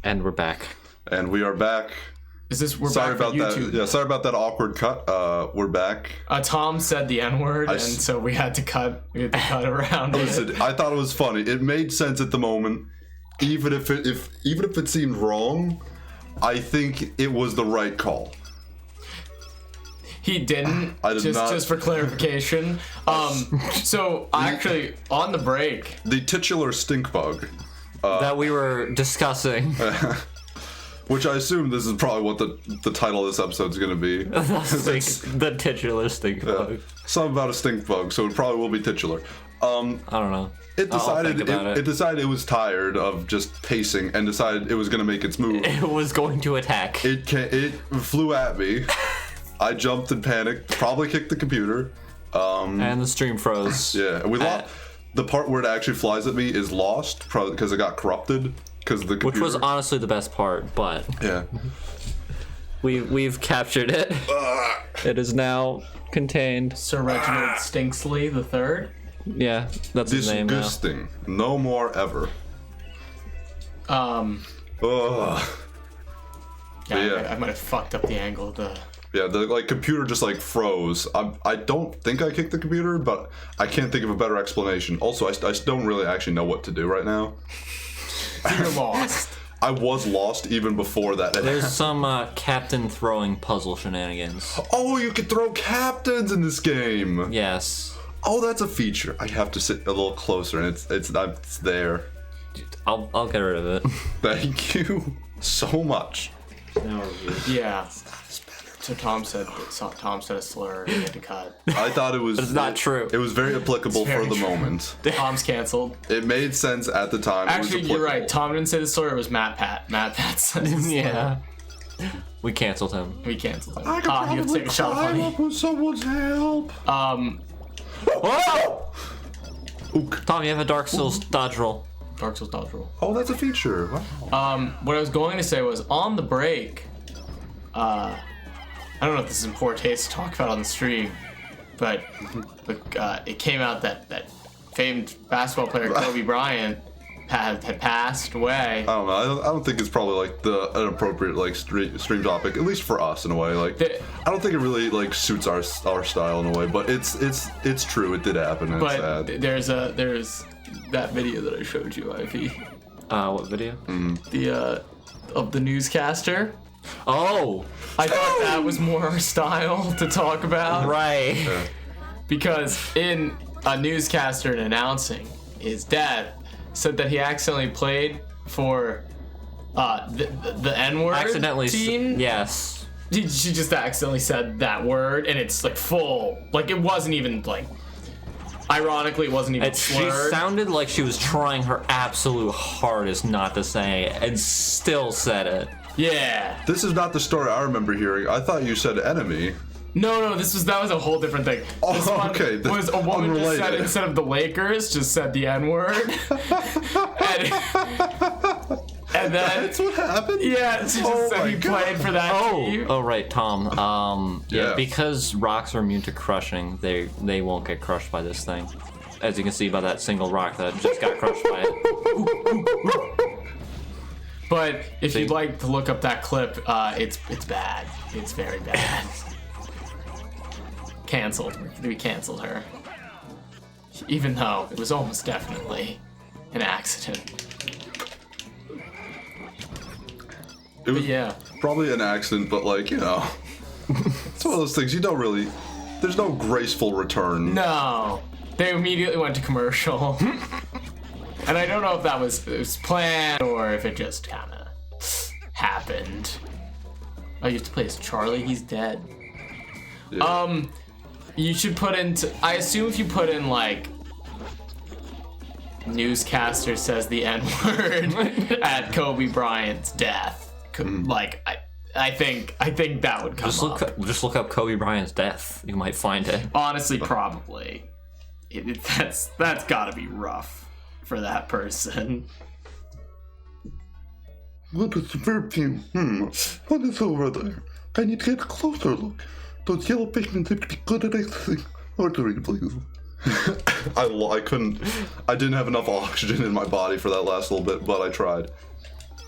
And we're back. And we are back. Sorry about YouTube? that. Yeah, sorry about that awkward cut. We're back. Tom said the N-word, and so we had to cut. We had to cut around Listen, it. I thought it was funny. It made sense at the moment, even if it seemed wrong. I think it was the right call. He didn't. I did not. Just for clarification. So actually, on the break, the titular stink bug that we were discussing. Which I assume this is probably what the title of this episode is going to be. The titular stink bug. Something about a stink bug, so it probably will be titular. I don't know. It decided it was tired of just pacing and decided it was going to make its move. It was going to attack. It flew at me. I jumped and panicked. Probably kicked the computer. And the stream froze. Yeah, we lost. The part where it actually flies at me is lost, probably because it got corrupted. Which was honestly the best part, but yeah, we've captured it. It is now contained. Sir Reginald Stinksley the Third. Yeah, that's his name now. Disgusting. No more ever. Yeah, yeah. I might have fucked up the angle of the. Yeah, the computer just froze. I don't think I kicked the computer, but I can't think of a better explanation. Also, I don't really actually know what to do right now. You're lost. I was lost even before that. There's some captain throwing puzzle shenanigans. Oh, you can throw captains in this game. Yes. Oh, that's a feature. I have to sit a little closer, and it's there. I'll get rid of it. Thank you so much. Yeah. So Tom said a slur and he had to cut. I thought it was. But it's not true. It was very applicable for the moment. Tom's canceled. It made sense at the time. Actually, you're right. Tom didn't say the slur. It was Matt Pat. Matt Pat said the slur. Yeah. We canceled him. We canceled him. I could you have to take a shot, honey. up with someone's help. Whoa! Tom, you have a Dark Souls dodge roll. Dark Souls dodge roll. Oh, that's a feature. Wow. What I was going to say was on the break. I don't know if this is in poor taste to talk about on the stream, but it came out that famed basketball player Kobe Bryant had passed away. I don't know. I don't think it's probably an appropriate stream topic, at least for us in a way. I don't think it really suits our style in a way, but it's true. It did happen. And But it's sad. there's that video that I showed you, Ivy. What video? The of the newscaster. Oh! I thought that was more our style to talk about. Right. Yeah. Because in a newscaster announcing his death, said that he accidentally played for the N-word Accidentally. team. Yes. She just accidentally said that word, and it's full. It wasn't even ironically, it wasn't even She slurred. sounded like she was trying her absolute hardest not to say it, and still said it. Yeah. This is not the story I remember hearing. I thought you said enemy. No, that was a whole different thing. Oh, this one okay. was a woman just said, Unrelated. instead of the Lakers, just said the N-word. and then That's what happened? yeah, she just said he played for that team. Oh, right, Tom. Yeah. Because rocks are immune to crushing, they won't get crushed by this thing. As you can see by that single rock that just got crushed by it. But if you'd like to look up that clip, it's bad. It's very bad. Canceled. We canceled her. Even though it was almost definitely an accident. It was Yeah. probably an accident, but it's one of those things you don't really. There's no graceful return. No. They immediately went to commercial. And I don't know if that was planned or if it just kind of happened. Oh, you have to play as Charlie? He's dead. Yeah. You should put into... I assume if you put in, newscaster says the N-word at Kobe Bryant's death. I think that would come up. Just look up Kobe Bryant's death. You might find it. Honestly, probably. That's gotta be rough for that person. Look at the verb team. What is over there? I need to get a closer look. Those yellow Pikmin seem to be good at everything. Artery, please. I didn't have enough oxygen in my body for that last little bit, but I tried.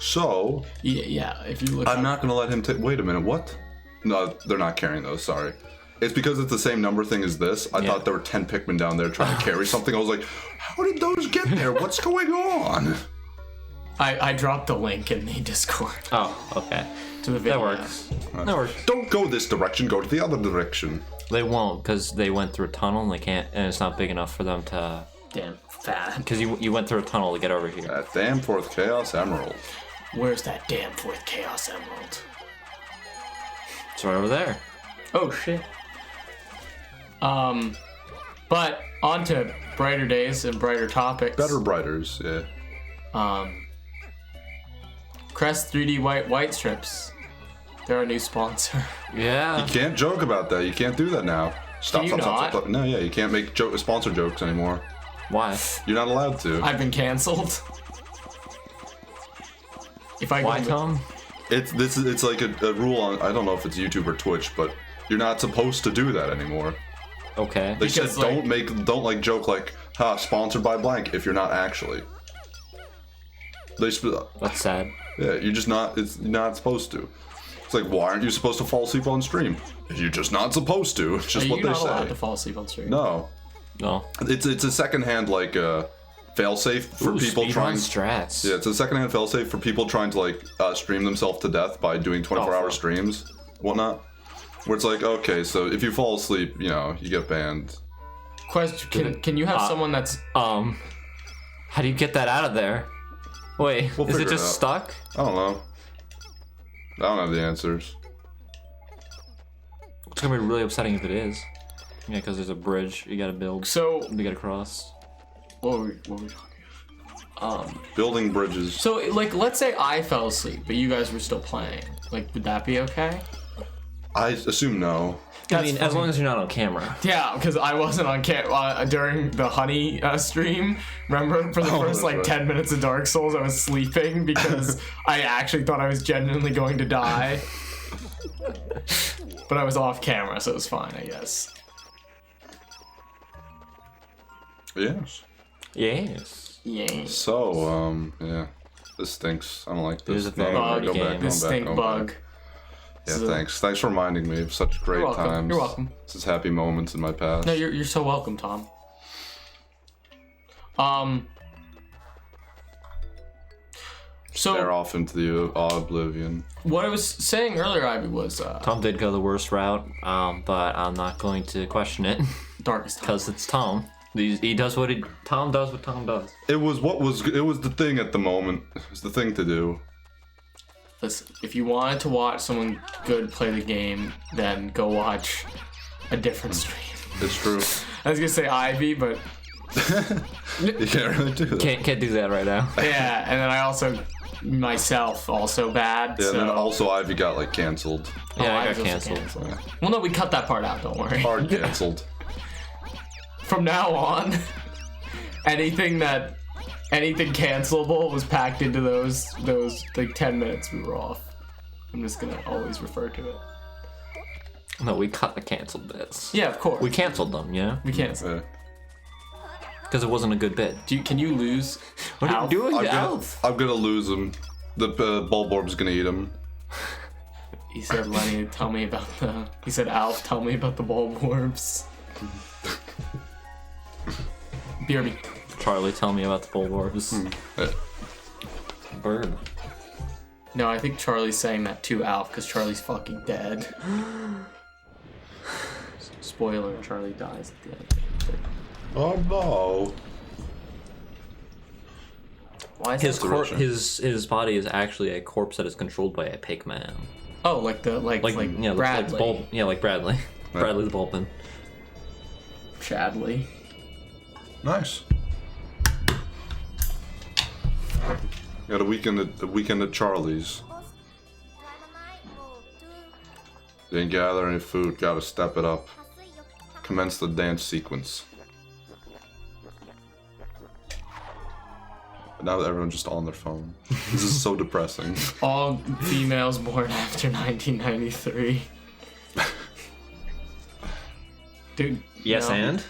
So Yeah, if you look. I'm not gonna let him take. Wait a minute, what? No, they're not carrying those. Sorry. It's because it's the same number thing as this. I thought there were 10 Pikmin down there trying to carry something. I was like, how did those get there? What's going on? I dropped the link in the Discord Oh, okay. to the video. That works. That works. Don't go this direction. Go to the other direction. They won't, because they went through a tunnel and they can't, and it's not big enough for them to. Damn fat. Because you went through a tunnel to get over here. That damn fourth Chaos Emerald. Where's that damn fourth Chaos Emerald? It's right over there. Oh shit. But on to brighter days and brighter topics. Better Brighters, yeah. Crest 3D white strips. They're our new sponsor. Yeah. You can't joke about that. You can't do that now. Stop. No, yeah, you can't make sponsor jokes anymore. Why? You're not allowed to. I've been canceled. If I Why, go Tom? It's like a rule on, I don't know if it's YouTube or Twitch, but you're not supposed to do that anymore. Okay. They said Because, like- don't joke like, ha, sponsored by blank if you're not actually. That's sad. Yeah, you're not supposed to. It's like, why aren't you supposed to fall asleep on stream? You're just not supposed to. It's just Are what you they not say. allowed to fall asleep on stream? No. No. It's a secondhand like failsafe for people trying. strats. Yeah, it's a secondhand failsafe for people trying to like stream themselves to death by doing 24-hour fuck. streams, whatnot. Where it's like, okay, so if you fall asleep, you get banned. Question: Can you have someone that's How do you get that out of there? Wait, We'll is it figure it just out. stuck? I don't know. I don't have the answers. It's gonna be really upsetting if it is. Yeah, because there's a bridge you gotta build so? to get across. What were we talking? Building bridges. So like, let's say I fell asleep, but you guys were still playing. Like, would that be okay? I assume no. I mean, as funny. long as you're not on camera. Yeah, because I wasn't on camera during the honey stream. Remember, for the first that's like right. 10 minutes of Dark Souls, I was sleeping because I actually thought I was genuinely going to die. But I was off camera, so it was fine, I guess. Yes. Yes. Yeah. So, yeah. This stinks. I don't like this. It is a very Bug. good game. This stink bug. Yeah, So- thanks. Thanks for reminding me of such great You're welcome. times. You're welcome. Such happy moments in my past. No, you're so welcome, Tom. So They're off into the oblivion. what I was saying earlier, Ivy, was Tom did go the worst route, but I'm not going to question it darkest time. because it's Tom. He does what Tom does what Tom does. It was the thing at the moment. It was the thing to do. Listen, if you wanted to watch someone good play the game, then go watch a different stream. It's true. I was gonna say Ivy, but You can't really do that. Can't do that right now. yeah, and then I also myself also bad. Yeah, so and then also Ivy got like canceled. Yeah, I Ivy's got also canceled. Well, no, we cut that part out. Don't worry. Hard canceled. From now on, anything cancelable was packed into those like 10 minutes we were off. I'm just gonna always refer to it. No, we cut the canceled bits. Yeah, of course. We canceled them, yeah? We canceled. Yeah. Because it wasn't a good bit. Can you lose? What are you Alf? doing, I'm gonna, Alf? I'm gonna lose him. The bulb orb's gonna eat him. He said, Lenny, tell me about the. He said, Alf, tell me about the bulb orbs. BRB. Charlie, tell me about the bulbarbs. Yeah. Bird. No, I think Charlie's saying that to Alf because Charlie's fucking dead. Spoiler: Charlie dies at the end. Oh no. Why is His that? Russian. his body is actually a corpse that is controlled by a Pikmin. Oh, like Yeah, Bradley. like Bradley. Bradley the Bulbin. Chadley. Nice. Got a weekend at Charlie's. Didn't gather any food. Gotta step it up. Commence the dance sequence. But now that everyone's just on their phone. This is so depressing. All females born after 1993. Dude. Yes, no. and?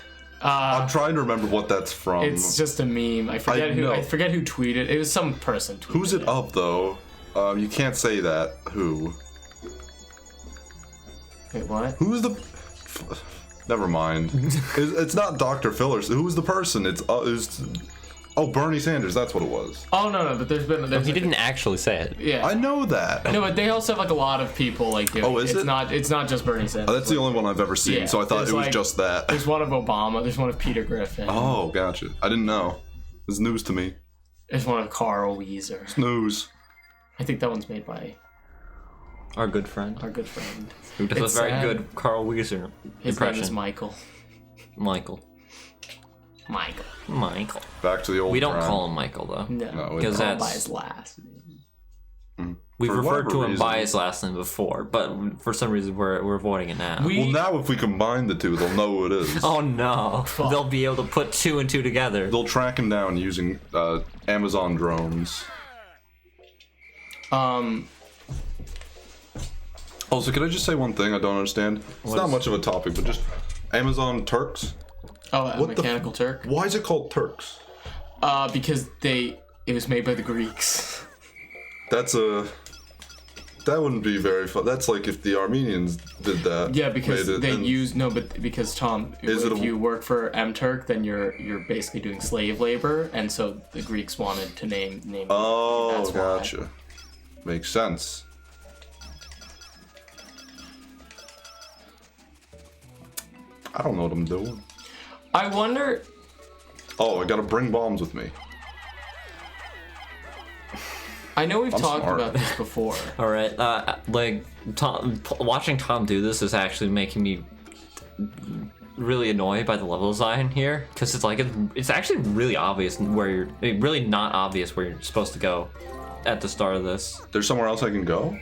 I'm trying to remember what that's from. It's just a meme. I forget who tweeted. It was some person tweeted. Who's it of though? You can't say that. Who? Wait, what? Who's the? Never mind. It's not Dr. Fillers. Who's the person? It's Bernie Sanders. That's what it was. Oh no, but He didn't actually say it. Yeah. I know that. No, but they also have like a lot of people like doing. Oh, is it? It's not just Bernie Sanders. That's the only one I've ever seen. Yeah, So I thought there's it was like- just that. There's one of Obama. There's one of Peter Griffin. Oh, gotcha. I didn't know. It's news to me. There's one of Carl Weezer. News. I think that one's made by Our good friend. our good friend. Who does It's a very sad. good Carl Weezer His impression. name is Michael. Michael. Back to the old. We don't grind. call him Michael though. No, we Because call him that's by his last name. we've For referred to whatever him by reason. his last name before, but for some reason we're avoiding it now. Well, now if we combine the two, they'll know who it is. Oh no! They'll be able to put 2 and 2 together. They'll track him down using Amazon drones. Also, could I just say one thing I don't understand? It's not much of a topic, but just Amazon Turks. Oh, What the Mechanical Turk. Why is it called Turks? Because it was made by the Greeks. That wouldn't be very fun. That's like if the Armenians did that. Yeah, because made it, they and- use because Tom, Is it if a- you work for MTurk, then you're basically doing slave labor, and so the Greeks wanted to name. Oh, that's why. gotcha. Makes sense. I don't know what I'm doing. I wonder. Oh, I gotta bring bombs with me. I know we've I'm talked smart. about this before. All right, like watching Tom do this is actually making me really annoyed by the level design here, because it's actually really obvious really not obvious where you're supposed to go at the start of this. There's somewhere else I can go?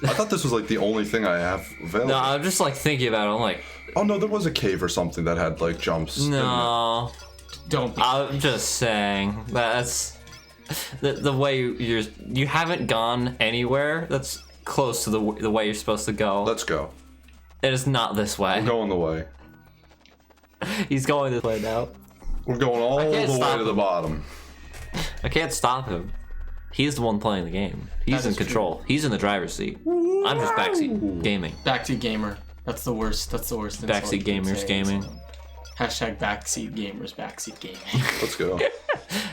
I thought this was like the only thing I have available. No, I'm just like thinking about it. I'm like, Oh no, there was a cave or something that had like jumps. didn't it? no. Don't be. I'm just saying that's the way you haven't gone anywhere that's close to the way you're supposed to go. Let's go. It is not this way. We're going the way. He's going this way now. We're going all the can't way stop to the him. bottom. I can't stop him. He's the one playing the game. He's That in is control. He's in the driver's seat. I'm just backseat gaming. Backseat gamer. That's the worst. That's the worst. insult Backseat you can gamers say. gaming. Hashtag backseat gamers. Backseat gaming. Let's go.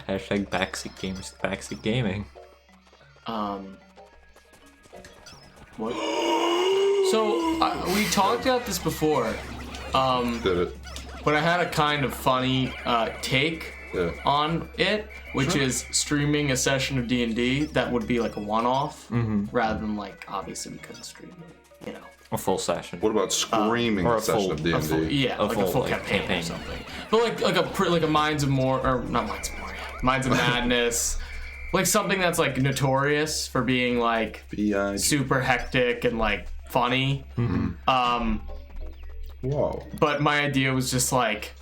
Hashtag backseat gamers. Backseat gaming. What? So we talked about this before, Did it. but I had a kind of funny take Yeah. on it, which is streaming a session of D&D that would be like a one-off, rather than like obviously we couldn't stream it, you know. A full session. What about screaming or a a session full- of A full, D&D? yeah, like a full campaign, or something. But like a Minds of More, or not Minds of More, Minds of Madness, like something that's like notorious for being like B.I.G. super hectic and like funny. Whoa. But my idea was just like,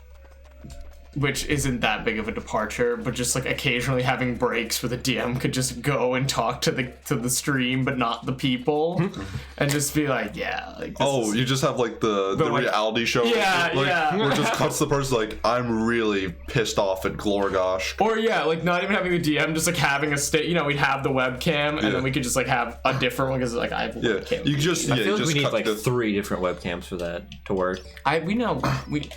which isn't that big of a departure, but just like occasionally having breaks where the DM could just go and talk to the stream, but not the people, and just be like, yeah, like this Oh, is- you just have like the like- reality show. Yeah, like, yeah. Where it just cuts the person like, I'm really pissed off at Glorgosh. or yeah, like not even having the DM, just like having we'd have the webcam, and Yeah. then we could just like have a different one because like I have a Yeah, webcam. you just I feel like just we need cut like the, 3 different webcams for that to work. we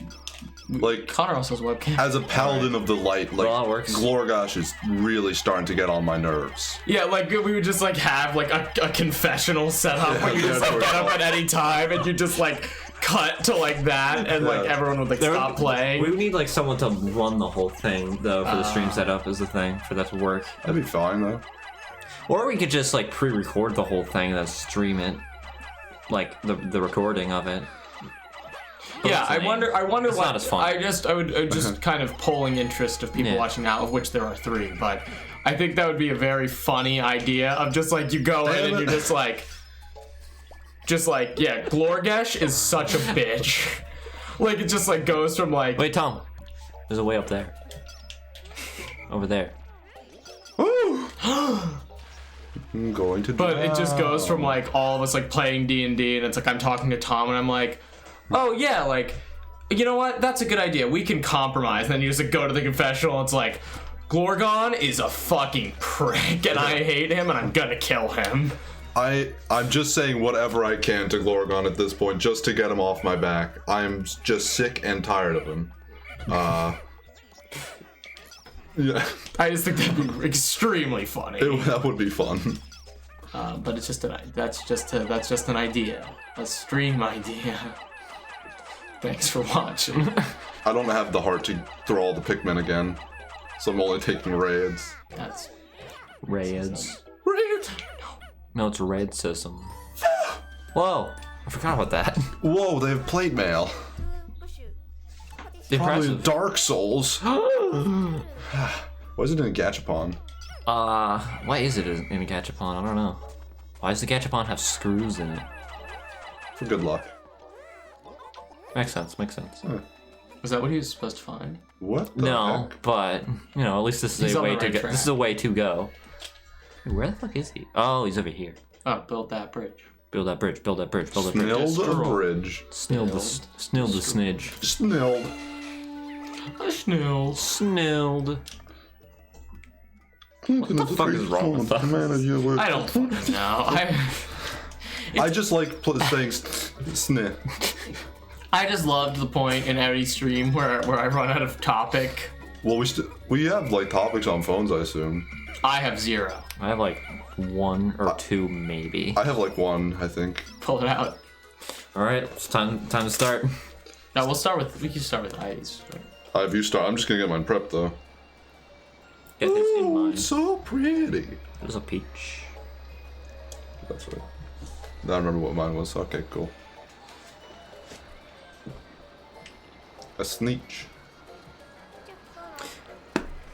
like Connor also has a webcam. as a paladin of the light. Like Well, that works. Glorgosh is really starting to get on my nerves. Yeah, like we would just like have like a confessional setup where you Yeah, just that's like what get we're up at any time and you just like cut to like that and like Yeah. everyone would like stop playing. We would need like someone to run the whole thing though for the stream setup is the thing for that to work. That'd be fine though. Or we could just like pre-record the whole thing and then stream it, like the recording of it. Yeah, I wonder It's what not as fun. I would just kind of polling interest of people Yeah. watching now, of which there are 3, but I think that would be a very funny idea of just like you go in and Damn it. you're just like yeah, Glorgesh is such a bitch. Like it just like goes from like Wait, Tom. There's a way up there. Over there. I'm going to. But it just goes from like all of us like playing D&D and it's like I'm talking to Tom and I'm like, oh yeah, like You know what? That's a good idea. We can compromise. And then you just go to the confessional and it's like, Glorgon is a fucking prick and I hate him and I'm gonna kill him. I'm just saying whatever I can to Glorgon at this point just to get him off my back. I'm just sick and tired of him. Yeah. I just think that'd be extremely funny. That would be fun. But it's just that's just an idea. A stream idea. Thanks for watching. I don't have the heart to throw all the Pikmin again, so I'm only taking raids. That's Raids. Raids! No, it's raid system. Whoa, I forgot about that. Whoa, they have plate mail. Probably Impressive. Dark Souls. Why is it in a Gachapon? Why is it in a Gachapon? I don't know. Why does the Gachapon have screws in it? For good luck. Makes sense, makes sense. Was that what he was supposed to find? What the No, heck? but, you know, at least this He's is a on way the to right go. track. This is a way to go. Wait, where the fuck is he? Oh, he's over here. Oh, build that bridge. Build that bridge, build that bridge, build that bridge. Snilled a bridge. Snilled the snidge. Snilled. A snail. Snilled. What the fuck is wrong with us? I don't fucking know. I just like saying sneh. I just loved the point in every stream where I run out of topic. Well, we have like topics on phones, I assume. I have 0. I have like 1 or 2 maybe. I have like 1, I think. Pull it out. All right, it's time to start. No, we can start with ice. If you start, I'm just gonna get mine prepped though. Get this in Ooh, mind. it's so pretty. There's a peach. That's right. Now I remember what mine was. Okay, cool. A sneech.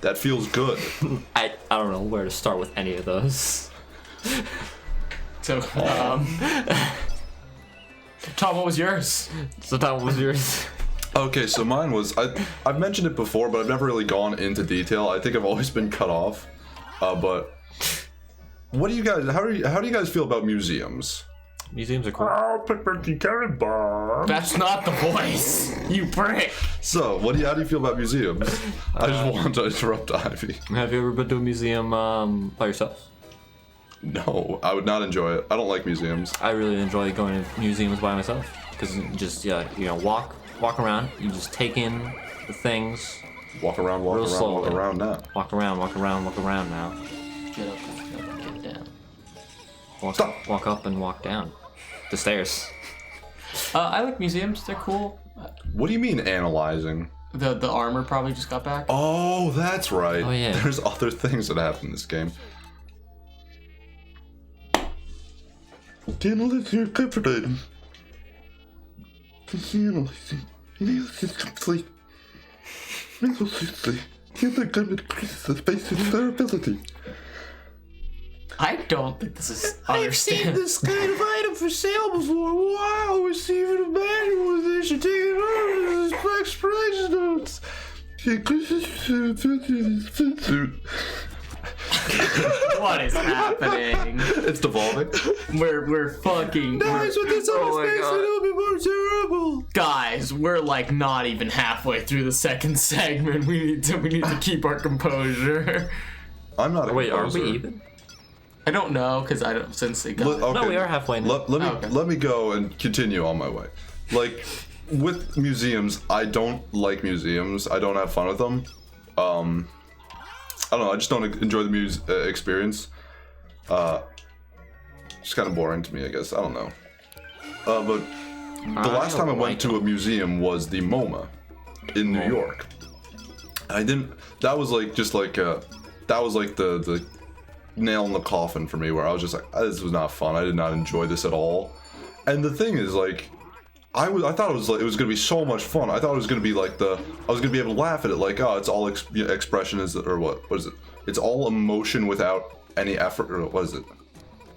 That feels good. I don't know where to start with any of those. So, Tom, what was yours? So that was yours. Okay, so mine was I've mentioned it before, but I've never really gone into detail. I think I've always been cut off. But what do you guys? How do you guys feel about museums? Museums are cool. Oh, Pikmin carry bomb. That's not the voice, you prick. So, how do you feel about museums? I just want to interrupt Ivy. Have you ever been to a museum by yourself? No, I would not enjoy it. I don't like museums. I really enjoy going to museums by myself because just walk around. You just take in the things. Walk around Real slowly. now. Walk around now. Get up and get down. Stop. Walk up and walk down the stairs. I like museums. They're cool. What do you mean analyzing? The armor probably just got back. Oh, that's right. Oh, yeah. There's other things that happen in this game. Analyzing captivating. Analyzing. Analysis complete. Mental safety. Human gun increases the basic durability. I don't think this is understandable. this kind of item for sale before. Wow, receiving a manual with this. You take it over. This is expiration notes. What is happening? It's devolving. We're fucking. Guys, with this Oh my space, God. it'll be more durable. Guys, we're like not even halfway through the second segment. We need to keep our composure. I'm not a Wait, are composer. we even? I don't know because I don't since they got. Okay. No, we are halfway now. Let me go and continue on my way. Like with museums, I don't like museums. I don't have fun with them. I don't know. I just don't enjoy the experience. It's kind of boring to me, I guess. I don't know. But the last time I went to a museum was the MoMA in New York. I didn't. That was like that was like the nail in the coffin for me, where I was just like, this was not fun. I did not enjoy this at all. And the thing is, like, I thought it was gonna be so much fun. I thought it was gonna be like I was gonna be able to laugh at it, like, oh, it's all expression or what is it? It's all emotion without any effort, or what is it?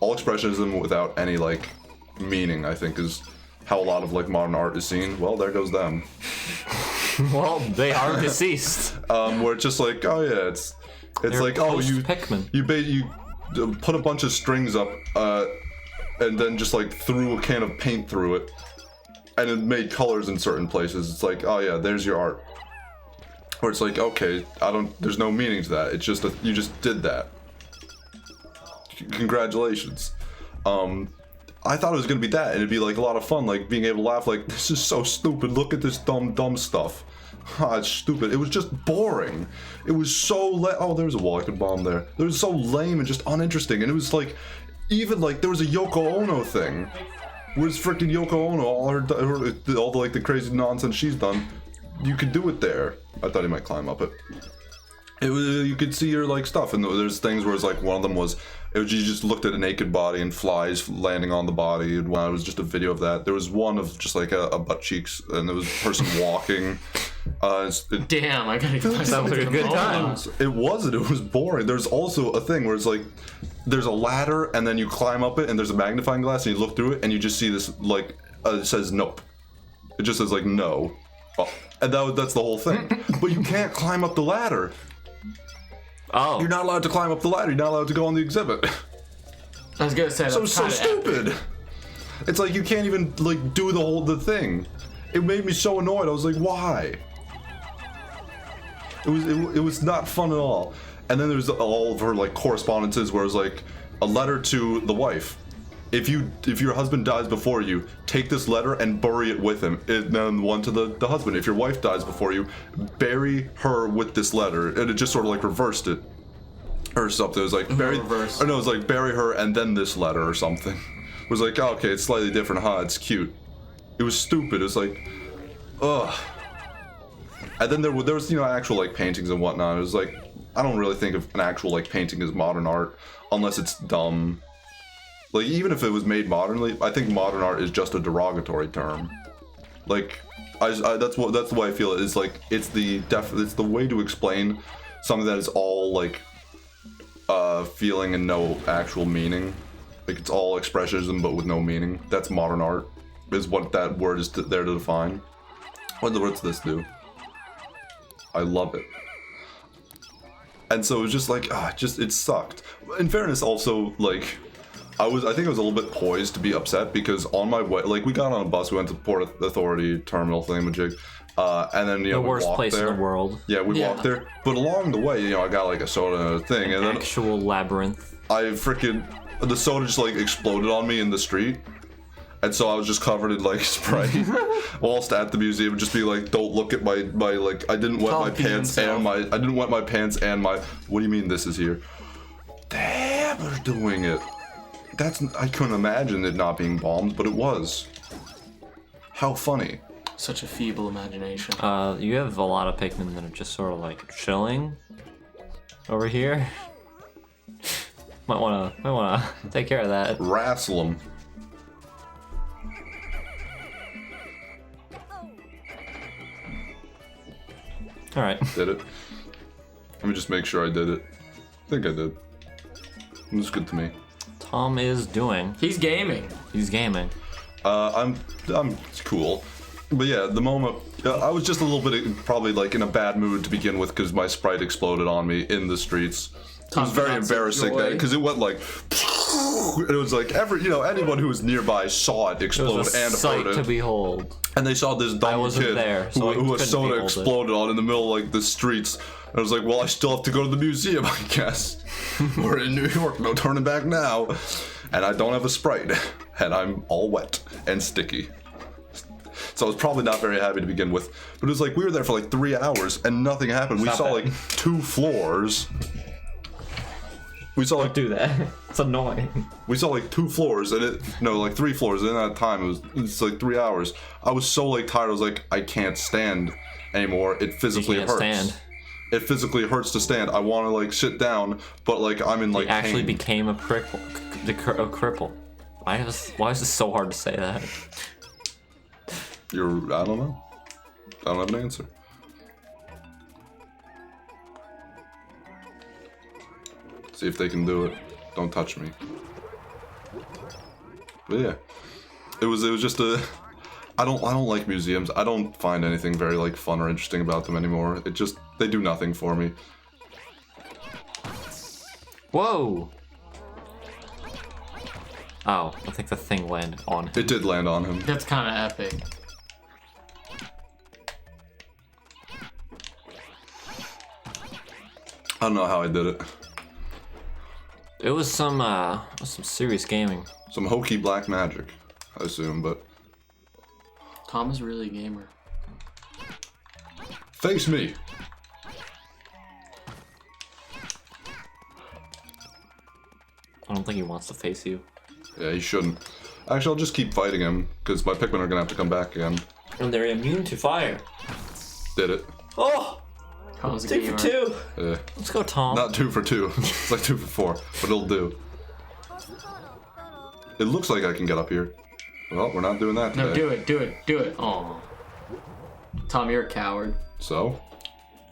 All expressionism without any like meaning, I think, is how a lot of like modern art is seen. Well, there goes them. Well, they are deceased. Where it's just like, oh yeah, it's They're like, oh, you Pikmin. you put a bunch of strings up, and then just like threw a can of paint through it, and it made colors in certain places. It's like, oh yeah, there's your art. Or it's like, okay, there's no meaning to that. It's just you just did that. Congratulations. I thought it was gonna be that, and it'd be like a lot of fun, like being able to laugh, like, this is so stupid, look at this dumb stuff. It's stupid. It was just boring. It was so oh, there's a wall, I could bomb there. It was so lame and just uninteresting, and it was like, even like, there was a Yoko Ono thing. Where's freaking Yoko Ono, all the like the crazy nonsense she's done, you could do it there. I thought he might climb up it. It was, you could see her like stuff, and there's things where it's like one of them was, you just looked at a naked body and flies landing on the body, and it was just a video of that. There was one of just like a butt cheeks, and there was a person walking. Damn, I gotta get Sounds like a good time. It wasn't. It was boring. There's also a thing where it's like, there's a ladder, and then you climb up it, and there's a magnifying glass, and you look through it, and you just see this like it says nope. It just says like no, and that's the whole thing. But you can't climb up the ladder. Oh. You're not allowed to climb up the ladder. You're not allowed to go on the exhibit. I was gonna say that's so stupid. Epic. It's like you can't even like do the thing. It made me so annoyed. I was like, why? It was not fun at all. And then there's all of her like correspondences where it was like a letter to the wife. If your husband dies before you, take this letter and bury it with him. And then one to the husband. If your wife dies before you, bury her with this letter. And it just sort of like reversed it. Or something. It was like bury reverse. Or no, it was like bury her and then this letter or something. It was like, oh, okay, it's slightly different, huh? It's cute. It was stupid. It was like, ugh. And then there was actual like paintings and whatnot. It was like, I don't really think of an actual like painting as modern art unless it's dumb. Like, even if it was made modernly, I think modern art is just a derogatory term. Like, that's the way I feel it is. Like, it's the way to explain something that is all like feeling and no actual meaning. Like, it's all expressionism but with no meaning. That's modern art, is what that word is there to define. What's this do? I love it. And so it was just like, it sucked. In fairness, also, like, I think I was a little bit poised to be upset because on my way, like, we got on a bus, we went to Port Authority terminal thingamajig, and then the worst walked place there. in the world. Yeah, we walked there, but along the way, I got like a soda and a thing, and then actual labyrinth. The soda just like exploded on me in the street. And so I was just covered in like Sprite whilst at the museum, just be like, don't look at my like, I didn't wet my pants and my, what do you mean this is here? Damn, they're doing it. I couldn't imagine it not being bombed, but it was. How funny. Such a feeble imagination. You have a lot of Pikmin that are just sort of like chilling over here. might wanna take care of that. Wrestle them. All right. Did it. Let me just make sure I did it. I think I did. It was good to me. Tom is doing. He's gaming. He's gaming. I'm cool. But yeah, the moment I was just a little bit probably like in a bad mood to begin with because my Sprite exploded on me in the streets. It was very embarrassing that because it went like it was like anyone who was nearby saw it explode It was a and sight heard it. to behold. And they saw this dumb kid there, so who a soda behold exploded on in the middle of like the streets. And I was like, well, I still have to go to the museum, I guess. We're in New York, no turning back now. And I don't have a Sprite. And I'm all wet and sticky. So I was probably not very happy to begin with. But it was like, we were there for like 3 hours and nothing happened. We saw like 2 floors. We saw like do that. It's annoying. We saw like 2 floors and like 3 floors. And in that time, it's like 3 hours. I was so like tired. I was like, I can't stand anymore. It physically hurts. Stand. It physically hurts to stand. I want to like sit down, but like I'm in like He actually pain. became a cripple. A cripple. Why is this so hard to say that? I don't know. I don't have an answer. See if they can do it. Don't touch me. But yeah, it was just a. I don't like museums. I don't find anything very like fun or interesting about them anymore. They do nothing for me. Whoa! Oh, I think the thing landed on him. It did land on him. That's kind of epic. I don't know how I did it. It was some serious gaming. Some hokey black magic, I assume, but... Tom is really a gamer. Face me! I don't think he wants to face you. Yeah, he shouldn't. Actually, I'll just keep fighting him, because my Pikmin are gonna have to come back again. And they're immune to fire. Did it. Oh! Tom's a 2 gamer. for 2! Yeah. Let's go, Tom. Not 2 for 2. It's like 2 for 4, but it'll do. It looks like I can get up here. Well, we're not doing that today. No, do it. Oh. Tom, you're a coward. So?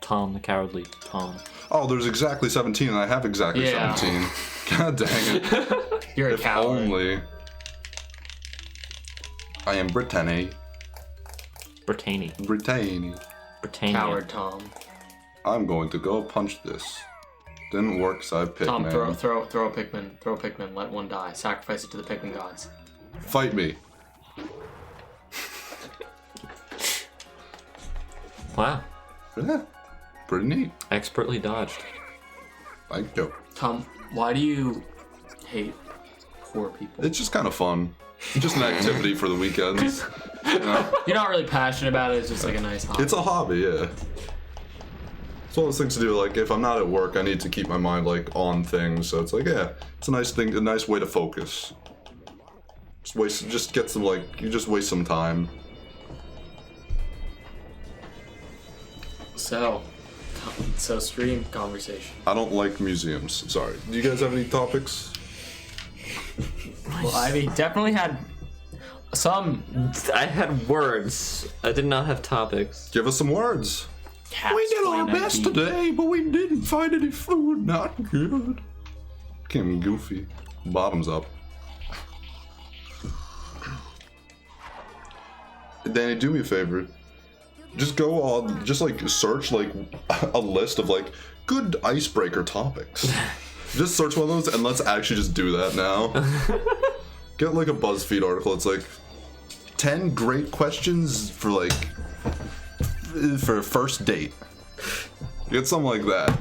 Tom, the cowardly Tom. Oh, there's exactly 17, and I have exactly Yeah. 17. God dang it. You're a If coward. only. I am Brittany. Brittany. Brittany. Britannia. Coward, Tom. I'm going to go punch this. Didn't work, because I have Pikmin. Tom, throw a Pikmin. Throw a Pikmin. Let one die. Sacrifice it to the Pikmin gods. Fight me. Wow. Yeah. Pretty neat. Expertly dodged. Thank you. Tom, why do you hate poor people? It's just kind of fun. Just an activity for the weekends. You know? You're not really passionate about it. It's just like a nice hobby. It's a hobby, yeah. It's one of those things to do. Like, if I'm not at work, I need to keep my mind like on things. So it's like, yeah, it's a nice thing, a nice way to focus. Just get some you just waste some time. So stream conversation. I don't like museums. Sorry. Do you guys have any topics? Well, I definitely had some. I had words. I did not have topics. Give us some words. Cats We did our playing best ID. today, but we didn't find any food. Not good. Kim Goofy. Bottoms up. Danny, do me a favor. Just go on, just search a list of good icebreaker topics. Just search one of those and let's actually just do that now. Get a BuzzFeed article. It's 10 great questions for for a first date. Get something like that.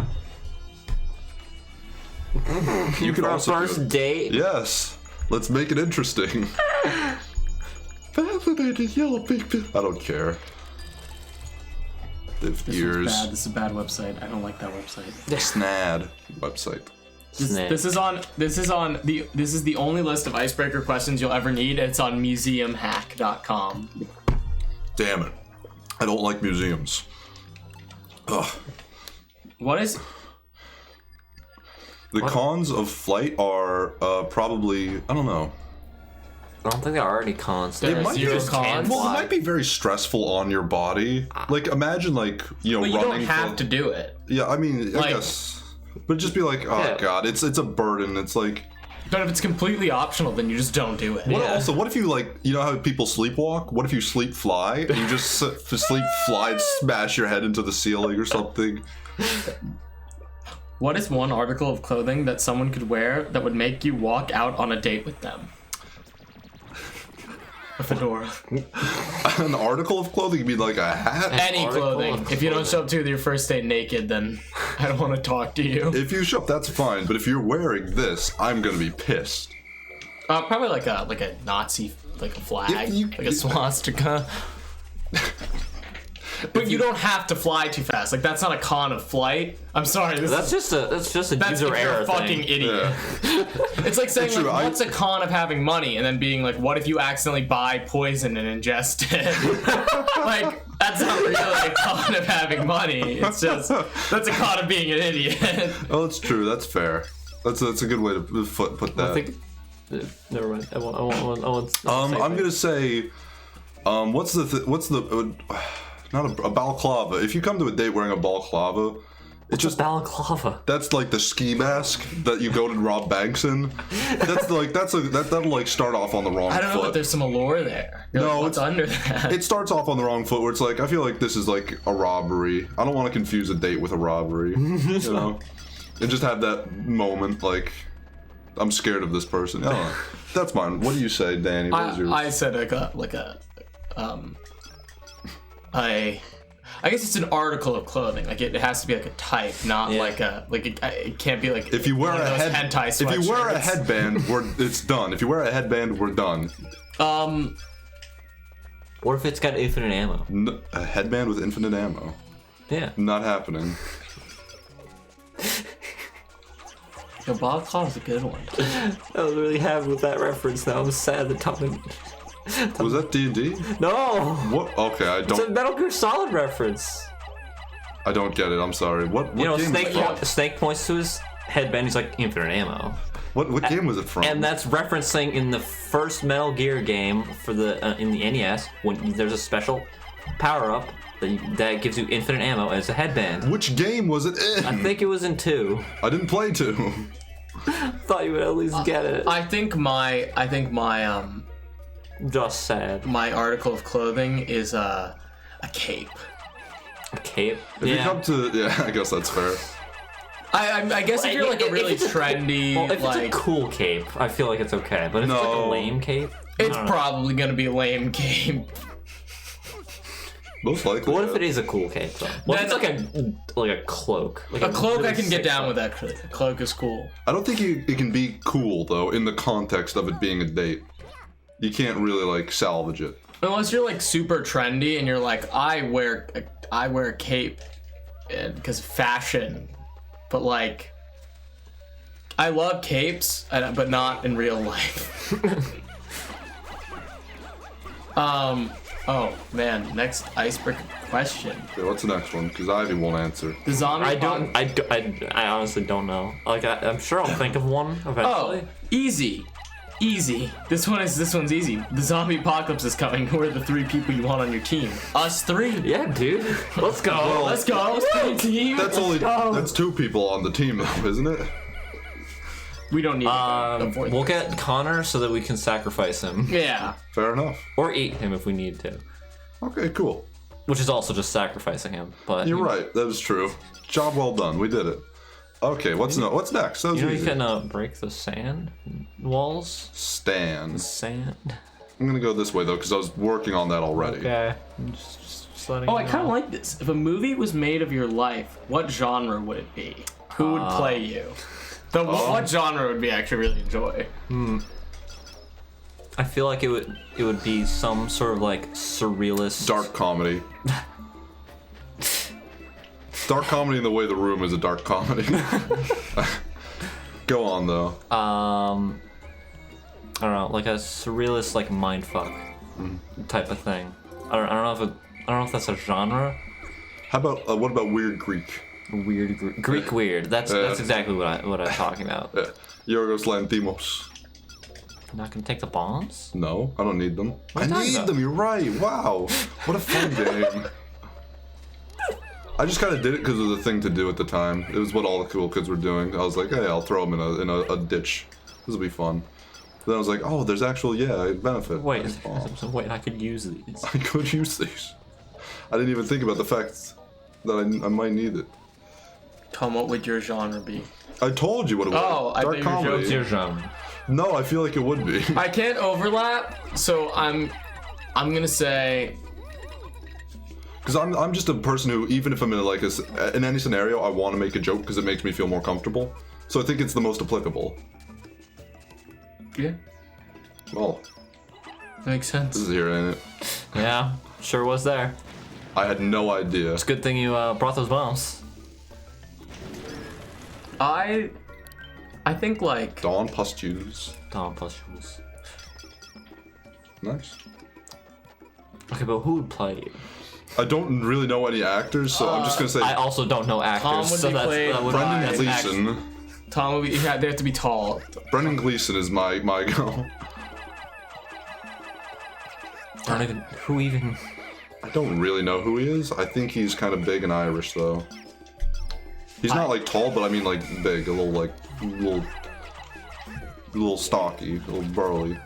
You can For a also do first it. date? Yes. Let's make it interesting. Fascinating yellow pig. I don't care. This Ears. is bad. This is a bad website. I don't like that website. Snad website. This is the only list of icebreaker questions you'll ever need. It's on museumhack.com. Damn it. I don't like museums. Ugh. What is? The cons of flight are probably, I don't know. I don't think there are any cons. There There are might be zero just can't cons. Well, it fly. might be very stressful on your body. Imagine But you running. don't have to do it. Yeah, I mean, I Like- guess. But just be oh Yeah. god, it's a burden. It's But if it's completely optional, then you just don't do it. What Yeah. also? What if you you know how people sleepwalk? What if you sleep fly and you just sleep fly and smash your head into the ceiling or something? What is one article of clothing that someone could wear that would make you walk out on a date with them? A fedora. An article of clothing? You mean like a hat? Any article clothing. of If you don't show up to your first date naked, then I don't want to talk to you. If you show up, that's fine. But if you're wearing this, I'm gonna be pissed. Probably like a Nazi, like a flag, If you- like a swastika. But you don't have to fly too fast. That's not a con of flight. I'm sorry. That's just a that's user if you're error a fucking thing. idiot. It's like saying, True, what's a con of having money? And then being like, what if you accidentally buy poison and ingest it? That's not really a con of having money. It's just, that's a con of being an idiot. Oh, it's true. That's fair. That's a good way to put that. I think. Never mind. I won't say I'm that. gonna say, what's the not a balaclava. If you come to a date wearing a balaclava, it's just balaclava. that's the ski mask that you go to rob banks in. That'll start off on the wrong I don't know, but foot. there's some allure there. You're No, what's under that? It starts off on the wrong foot where it's I feel like this is a robbery. I don't want to confuse a date with a robbery. You know, and just have that moment I'm scared of this person. I don't know. That's mine. What do you say, Danny? What is yours? I said I guess it's an article of clothing. Like it has to be like a type, not like it can't be like If you wear one of a those head, hentai if you wear a sweatshirts. headband, it's done. If you wear a headband, we're done. What if it's got infinite ammo? A headband with infinite ammo. Yeah. Not happening. The balaclava is a good one. I was really happy with that reference. Now I'm sad that Tom. Was that D&D? No. What? Okay, I It's a don't. Metal Gear Solid reference. I don't get it. I'm sorry. What You know, game? Snake points to his headband. He's like infinite ammo, What game was it from? and that's referencing in the first Metal Gear game for the in the NES when there's a special power up that gives you infinite ammo as a headband. Which game was it in? I think it was in 2. I didn't play 2. Thought you would at least get it. I think my Just sad. my article of clothing is a cape. Cape. If you come to, yeah, I guess that's fair. I guess if you're like a really If it's trendy, Well, if like it's a cool cape, I feel like it's okay. But if it's like a No. lame cape, I it's don't know. probably gonna be a lame cape. Most likely. What if it is a cool cape though? What if it's Then- like a cloak? Like A cloak really I can get sick down cloak. with actually. A cloak is cool. I don't think it can be cool though in the context of it being a date. You can't really like salvage it. Unless you're like super trendy and you're like, I wear a cape because fashion, but like I love capes, but not in real life. Oh man, next icebreaker question. Okay, what's the next one? Because Ivy won't answer. The zombie. I honestly don't know. Like I'm sure I'll think of one eventually. Oh, easy. This one's easy. The zombie apocalypse is coming. Who are the 3 people you want on your team? Us 3. Yeah, dude. Let's go. Let's go. Let's team. That's 2 people on the team though, isn't it? We don't need the fourth. We'll get Connor so that we can sacrifice him Yeah. Fair enough. or eat him if we need to, Okay, cool. which is also just sacrificing him. But You're right. That is true. Job well done. We did it. Okay, what's next? That was You know you easy. can break the sand walls. Stan. Sand. I'm gonna go this way though, because I was working on that already. Okay. Just letting Oh, you I kind of know. like this. If a movie was made of your life, what genre would it be? Who would play you? What genre would we actually really enjoy? I feel like it would be some sort of like surrealist. Dark comedy. Dark comedy in the way The Room is a dark comedy. Go on though. I don't know, like a surrealist, like mindfuck type of thing. I don't know if that's a genre. How about what about weird Greek? Weird Greek weird. That's exactly what I'm talking about. Yorgos Lanthimos. Not gonna take the bombs. No, I don't need them. I are you talking need about? them. You're right. Wow, what a fun game. I just kind of did it because it was a thing to do at the time. It was what all the cool kids were doing. I was like, hey, I'll throw them in a ditch. This will be fun. Then I was like, oh, there's actual benefit. Wait, Nice bombs. wait, I could use these. I could use these. I didn't even think about the fact that I might need it. Tom, what would your genre be? I told you what it was. Oh, I thought Dark you were comedy. What's your genre? No, I feel like it would be. I can't overlap, so I'm gonna say Because I'm just a person who, even if I'm in any scenario, I want to make a joke because it makes me feel more comfortable. So I think it's the most applicable. yeah, Well, makes sense. this is here, ain't it? Yeah, sure was there. I had no idea. It's a good thing you brought those bombs. I think like Dawn pustules. Dawn pustules. Nice. Okay, but who would play you? I don't really know any actors, so I'm just gonna say I also don't know actors, Tom would so be that would Brendan by- Gleeson. Tom would be. Yeah, they have to be tall. Brendan Gleeson is my go. I don't even who even. I don't really know who he is. I think he's kind of big and Irish though. He's not like tall, but I mean like big, a little stocky, a little burly.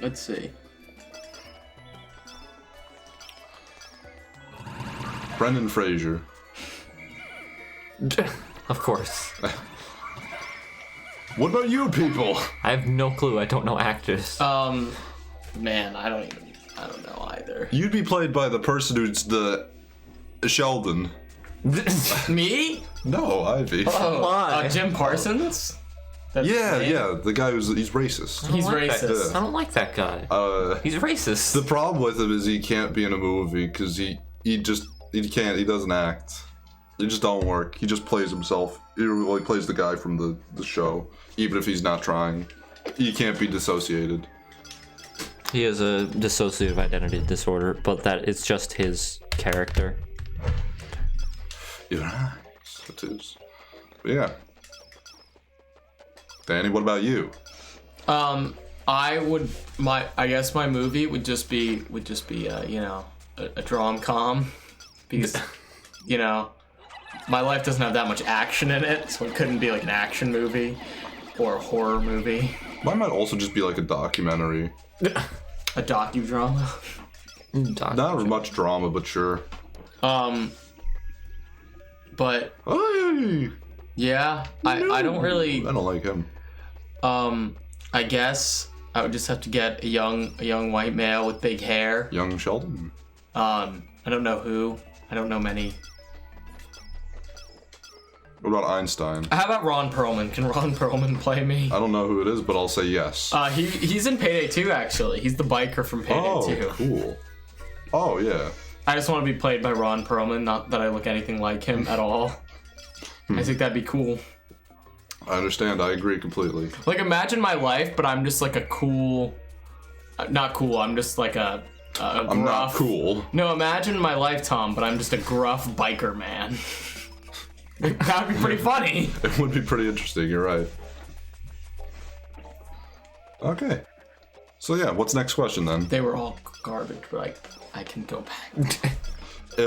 Let's see. Brendan Fraser. Of course. What about you people? I have no clue. I don't know actors. Man, I don't know either. You'd be played by the person who's the Sheldon. Me? No, Ivy. Oh, Why? Jim Parsons? That's his Yeah, name? yeah, the guy he's racist. He's I don't like that- racist. I don't like that guy. He's racist. The problem with him is he can't be in a movie because he doesn't act. It just don't work. He just plays himself. He plays the guy from the show, even if he's not trying. He can't be dissociated. He has a dissociative identity disorder, but that it's just his character. You're right. It is. But yeah. Danny, what about you? I guess my movie would just be a drom-com, because my life doesn't have that much action in it, so it couldn't be like an action movie or a horror movie. Mine might also just be like a documentary. A docudrama. Not much drama, but sure. But Hey! yeah, I don't really. I don't like him. I guess I would just have to get a young white male with big hair. Young Sheldon. I don't know who. I don't know many. What about Einstein? How about Ron Perlman? Can Ron Perlman play me? I don't know who it is, but I'll say yes. He's in Payday 2, actually. He's the biker from Payday 2. Cool. Oh, yeah. I just want to be played by Ron Perlman, not that I look anything like him at all. I think that'd be cool. I understand. I agree completely. Like, imagine my life, but I'm just like a cool... not cool, I'm just like a gruff... I'm not cool. No, imagine my life, Tom, but I'm just a gruff biker man. That would be pretty funny. It would be pretty interesting. You're right. Okay. So yeah, what's next question then? They were all garbage, but I can go back. How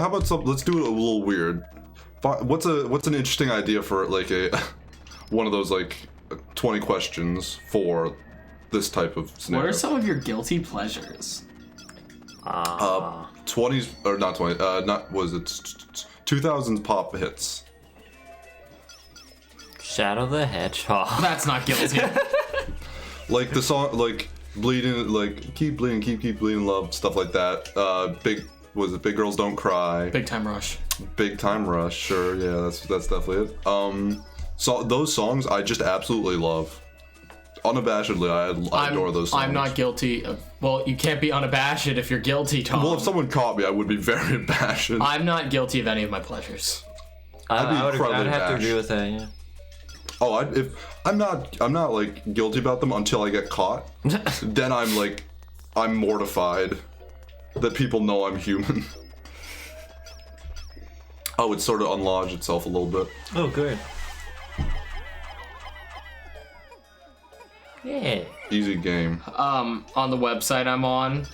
about some? Let's do it a little weird. What's an interesting idea for like a one of those like 20 questions for this type of scenario? What are some of your guilty pleasures? 20s or not 20? Not was it 2000s pop hits? Shadow the Hedgehog. That's not guilty. Like the song, like bleeding, like keep bleeding, keep bleeding, love, stuff like that. Big Girls Don't Cry. Big Time Rush. Big Time Rush, sure, yeah, that's definitely it. So those songs I just absolutely love. Unabashedly, I adore those songs. I'm not guilty of... Well, you can't be unabashed if you're guilty, Tom. Well, if someone caught me, I would be very abashed. I'm not guilty of any of my pleasures. I would incredibly have to abashed. agree with that, yeah. Oh, I'm not like guilty about them until I get caught. Then I'm mortified that people know I'm human. Oh, it sort of unlodged itself a little bit. Oh, good. Yeah. Easy game. On the website I'm on,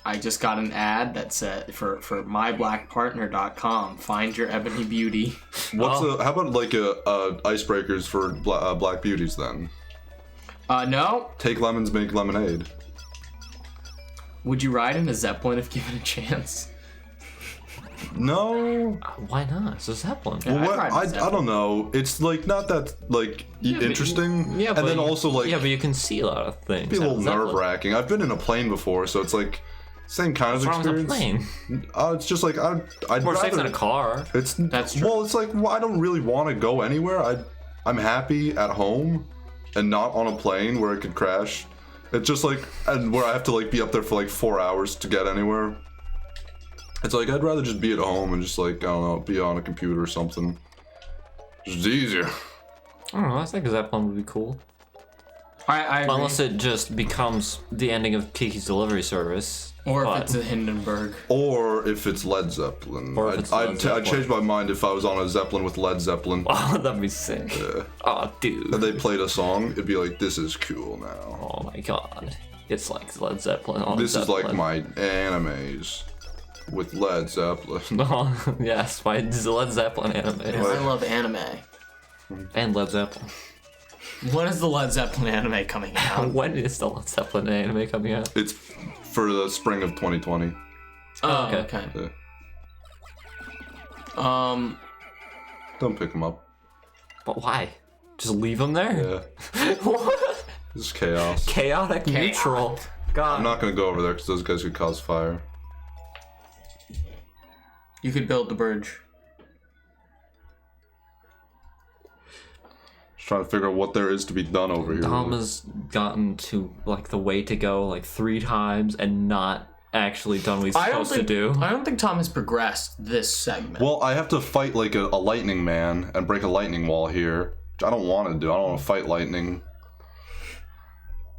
I just got an ad that said for myblackpartner.com, find your ebony beauty. How about like icebreakers for black beauties then? No. Take lemons, make lemonade. Would you ride in a Zeppelin if given a chance? No. Why not? It's a Zeppelin. Yeah. Well, I'd ride I Zeppelin. don't know. It's like not that like interesting. Yeah, and then also like yeah, but you can see a lot of things. be a little out of Zeppelin. nerve-wracking. I've been in a plane before, so it's like same kind of What's wrong with a experience. plane? It's just like I'd More safe rather than a car. That's true. Well, it's like I don't really want to go anywhere. I'm happy at home and not on a plane where it could crash. It's just like and where I have to like be up there for like 4 hours to get anywhere. It's like I'd rather just be at home and just like I don't know, be on a computer or something. Just easier. I don't know. I think a Zeppelin would be cool. I agree. Unless it just becomes the ending of Kiki's Delivery Service. Or if But- it's a Hindenburg. Or if it's Led Zeppelin. Or if it's Led I'd Zeppelin. change my mind if I was on a Zeppelin with Led Zeppelin. Oh, that'd be sick. Oh, dude. And they played a song, it'd be like, this is cool now. Oh my god. It's like Led Zeppelin on This is like Zeppelin. my animes with Led Zeppelin. Oh, yes, my Led Zeppelin anime. I love anime. And Led Zeppelin. When is the Led Zeppelin anime coming out? When is the Led Zeppelin anime coming out? It's for the spring of 2020. Oh, Okay. okay. Yeah. Don't pick them up. But why? Just leave them there? Yeah. What? This is chaos. Chaotic neutral. God. I'm not gonna go over there because those guys could cause fire. You could build the bridge. Just trying to figure out what there is to be done over here. Tom has gotten to like the way to go like 3 times and not actually done what he's supposed to do. I don't think Tom has progressed this segment. Well, I have to fight like a lightning man and break a lightning wall here. Which I don't want to do. I don't want to fight lightning.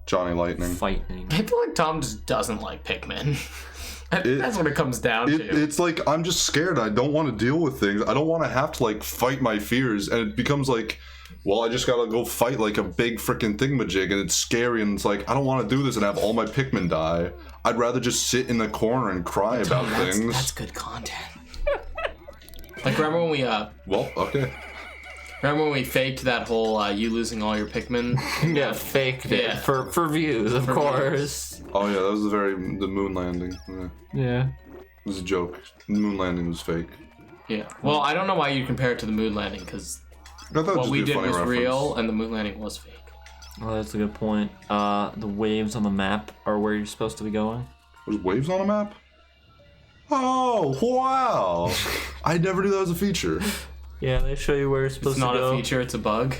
Johnny Lightning. Fighting. I feel like Tom just doesn't like Pikmin. That's what it comes down to. It's like I'm just scared. I don't want to deal with things. I don't want to have to like fight my fears, and it becomes like, well, I just gotta go fight like a big freaking thingamajig, and it's scary, and it's like I don't want to do this and have all my Pikmin die. I'd rather just sit in the corner and cry about things. That's good content. Like remember when we Well, okay. remember when we faked that whole you losing all your Pikmin? Yeah, faked it for views, of course. Oh yeah, that was the moon landing. Yeah. It was a joke. The moon landing was fake. Yeah. Well, I don't know why you compare it to the moon landing because what we did was real and the moon landing was fake. Oh, that's a good point. The waves on the map are where you're supposed to be going. There's waves on a map? Oh, wow. I never knew that was a feature. Yeah, they show you where you're supposed It's to go. not a feature, it's a bug.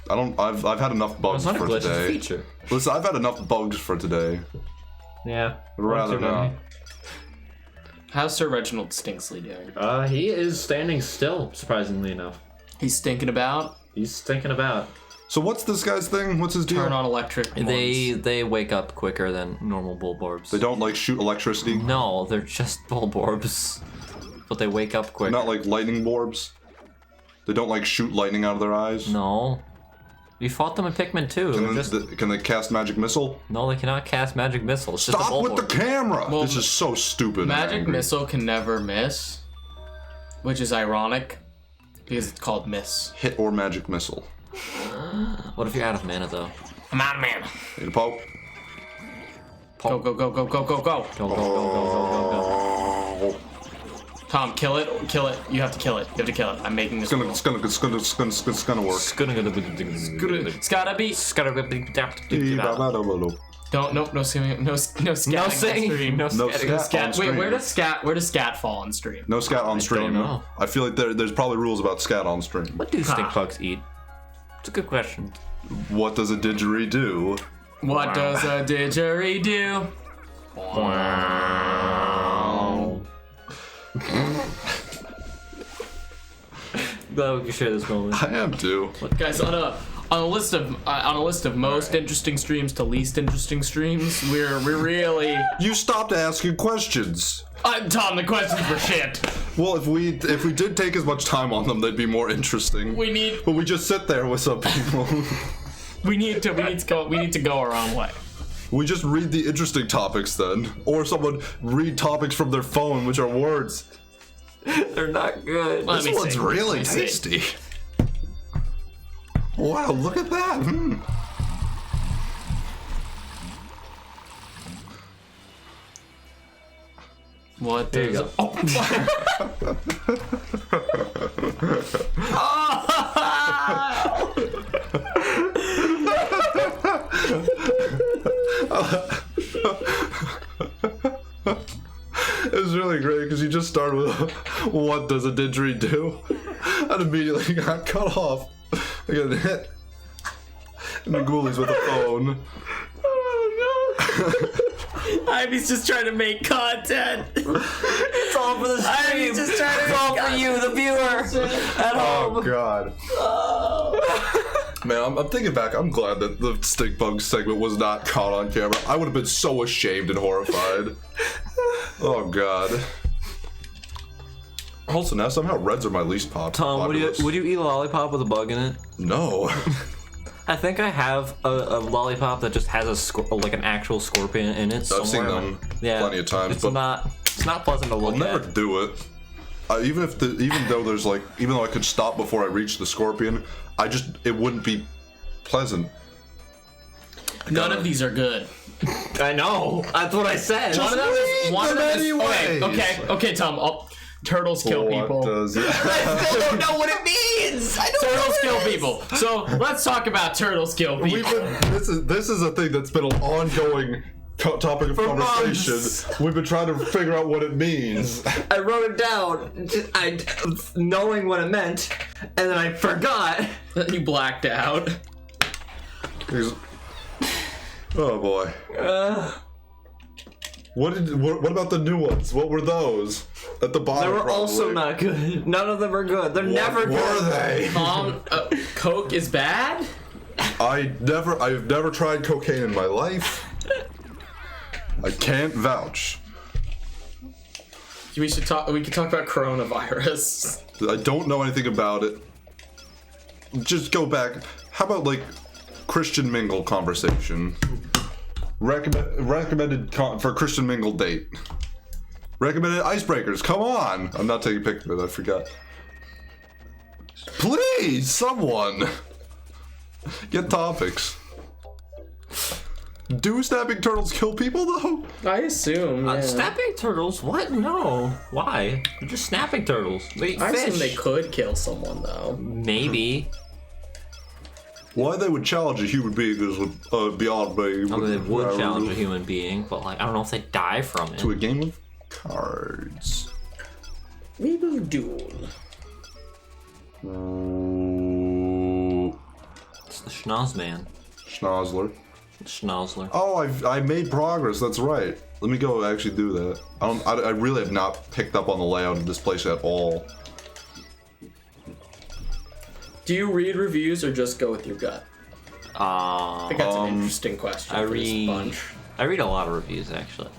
I've had enough bugs It's not a for glitch, today. it's a feature. Listen, I've had enough bugs for today. Yeah. I'd rather not. How's Sir Reginald Stinksley doing? He is standing still, surprisingly enough. He's stinking about. He's thinking about. So what's this guy's thing? What's his deal? Turn on electric ones. They wake up quicker than normal bulborbs. They don't like shoot electricity? No, they're just bulborbs. But they wake up quick. Not like lightning orbs? They don't like shoot lightning out of their eyes? No. You fought them in Pikmin 2. Can they cast magic missile? No, they cannot cast magic missiles. It's just a Stop with the bulborb. camera! Well, this is so stupid. Magic missile can never miss, which is ironic because it's called miss. Hit or magic missile. What if you're out of mana, though? I'm out of mana. Need a poke? Go, go, go, go, go, go, go. Go, go, go, go, go, go, go. Tom, kill it. Kill it. You have to kill it. You have to kill it. I'm making this. It's gonna work. It's gotta be. Don't. Nope. No singing. No scatting on stream. No No scat. scat on stream. Wait, where does scat fall on stream? No scat on stream. know. I feel like there's probably rules about scat on stream. What do stink bugs eat? It's a good question. What does a didgeridoo? What does a didgeridoo? Glad we can share this moment. I am too. Guys, on a list of most interesting streams to least interesting streams, we're really. You stopped asking questions. Tom, the questions were shit. Well, if we did take as much time on them, they'd be more interesting. But we just sit there with some people. We need to go our own way. We just read the interesting topics then, or someone read topics from their phone, which are words. They're not good. Let me This one's see. really Let me see. tasty. Wow, look at that. What There you does? go. It was really great because you just started with, what does a didgeridoo? And immediately got cut off. I got hit in the ghoulies with a phone. Ivy's just trying to make content. It's all for the stream. Ivy's just trying to It's all for you, the viewer, at home. Oh, God. Man, I'm thinking back. I'm glad that the stink bug segment was not caught on camera. I would have been so ashamed and horrified. Oh, God. Also, now somehow reds are my least popular. Tom, would you eat a lollipop with a bug in it? No. I think I have a lollipop that just has like an actual scorpion in it. I've seen them plenty of times, It's but not pleasant to look I'll never at. do it. Even though I could stop before I reach the scorpion, it wouldn't be pleasant. None of these are good. I know. That's what I said. Just read them anyways. Okay, Tom. Turtles kill people. Does it? I still don't know what it means. Turtles kill people. So let's talk about turtles kill people. This is a thing that's been an ongoing topic of conversation. months. We've been trying to figure out what it means. I wrote it down, knowing what it meant, and then I forgot. You blacked out. Oh boy. What about the new ones? What were those? At the bottom. They were probably. also not good. None of them are good. They're never good. What were they? Coke is bad? I've never tried cocaine in my life. I can't vouch. We could talk about coronavirus. I don't know anything about it. Just go back. How about like Christian mingle conversation? Recommended for Christian mingle date. Recommended icebreakers. Come on. I'm not taking Pikmin. I forgot. Please, someone. Get topics. Do snapping turtles kill people though? I assume. Yeah. Snapping turtles? What? No. Why? They're just snapping turtles. They eat I fish. assume they could kill someone though. Maybe. Why they would challenge a human being is beyond me. I mean, they would challenge a human being, but like I don't know if they die from it. to a game of cards. We will duel. Ooh. It's the Schnozzman. Schnozzler. Schnozzler. Oh, I made progress. That's right. Let me go actually do that. I really have not picked up on the layout of this place at all. Do you read reviews or just go with your gut? I think that's an interesting question. I for this read bunch. a lot of reviews actually.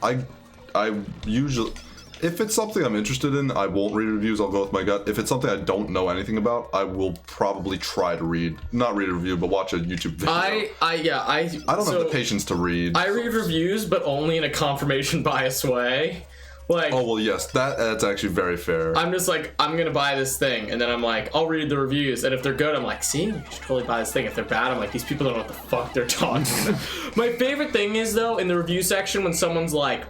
I usually, if it's something I'm interested in, I won't read reviews. I'll go with my gut. If it's something I don't know anything about, I will probably try to not read a review, but watch a YouTube video. I don't have the patience to read. I read reviews, but only in a confirmation bias way. Like, oh well, yes, that's actually very fair. I'm just like, I'm gonna buy this thing, and then I'm like, I'll read the reviews, and if they're good, I'm like, see, you should totally buy this thing. If they're bad, I'm like, these people don't know what the fuck they're talking about. My favorite thing is though, in the review section, when someone's like,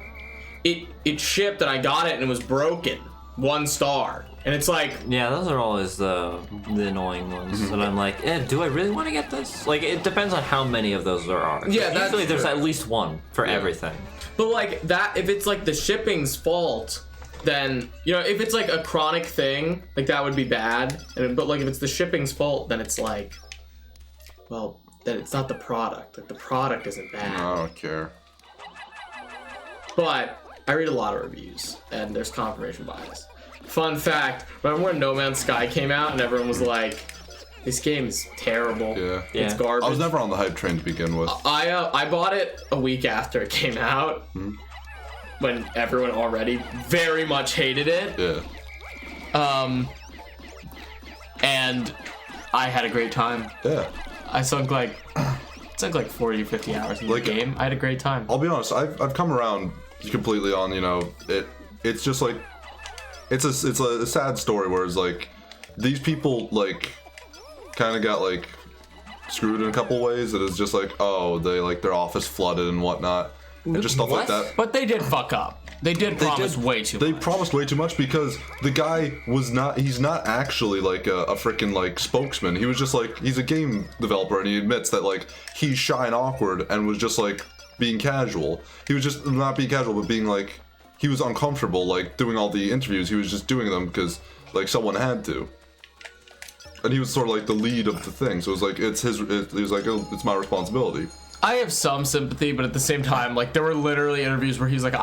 it shipped and I got it and it was broken, 1 star, and it's like, Yeah, those are always the annoying ones. And I'm like, do I really want to get this? Like, it depends on how many of those there are. Yeah, that's usually there's true. at least one for everything. but like that, if it's like the shipping's fault, then, you know, if it's like a chronic thing, like that would be bad, but like if it's the shipping's fault, then it's like, well, then it's not the product. Like the product isn't bad. I don't care. But I read a lot of reviews, and there's confirmation bias. Fun fact, remember when No Man's Sky came out and everyone was like, this game is terrible. Yeah. It's Yeah. garbage. I was never on the hype train to begin with. I bought it a week after it came out, when everyone already very much hated it. Yeah. And I had a great time. Yeah. I sunk like 40, 50 hours in the Like, game. I had a great time. I'll be honest. I've come around completely on, you know, it's just like it's a sad story where it's like these people like kind of got like screwed in a couple ways. That is just like, oh, they like their office flooded and whatnot, and just stuff like that. But they did fuck up. They did promise way too much. They promised way too much because the guy he's not actually like a freaking like spokesman. He was just like, he's a game developer and he admits that like he's shy and awkward and was just like being casual. He was just not being casual, but being like, he was uncomfortable like doing all the interviews. He was just doing them because like someone had to. And he was sort of like the lead of the thing. So it was like, he was like, oh, it's my responsibility. I have some sympathy, but at the same time, like there were literally interviews where he's like,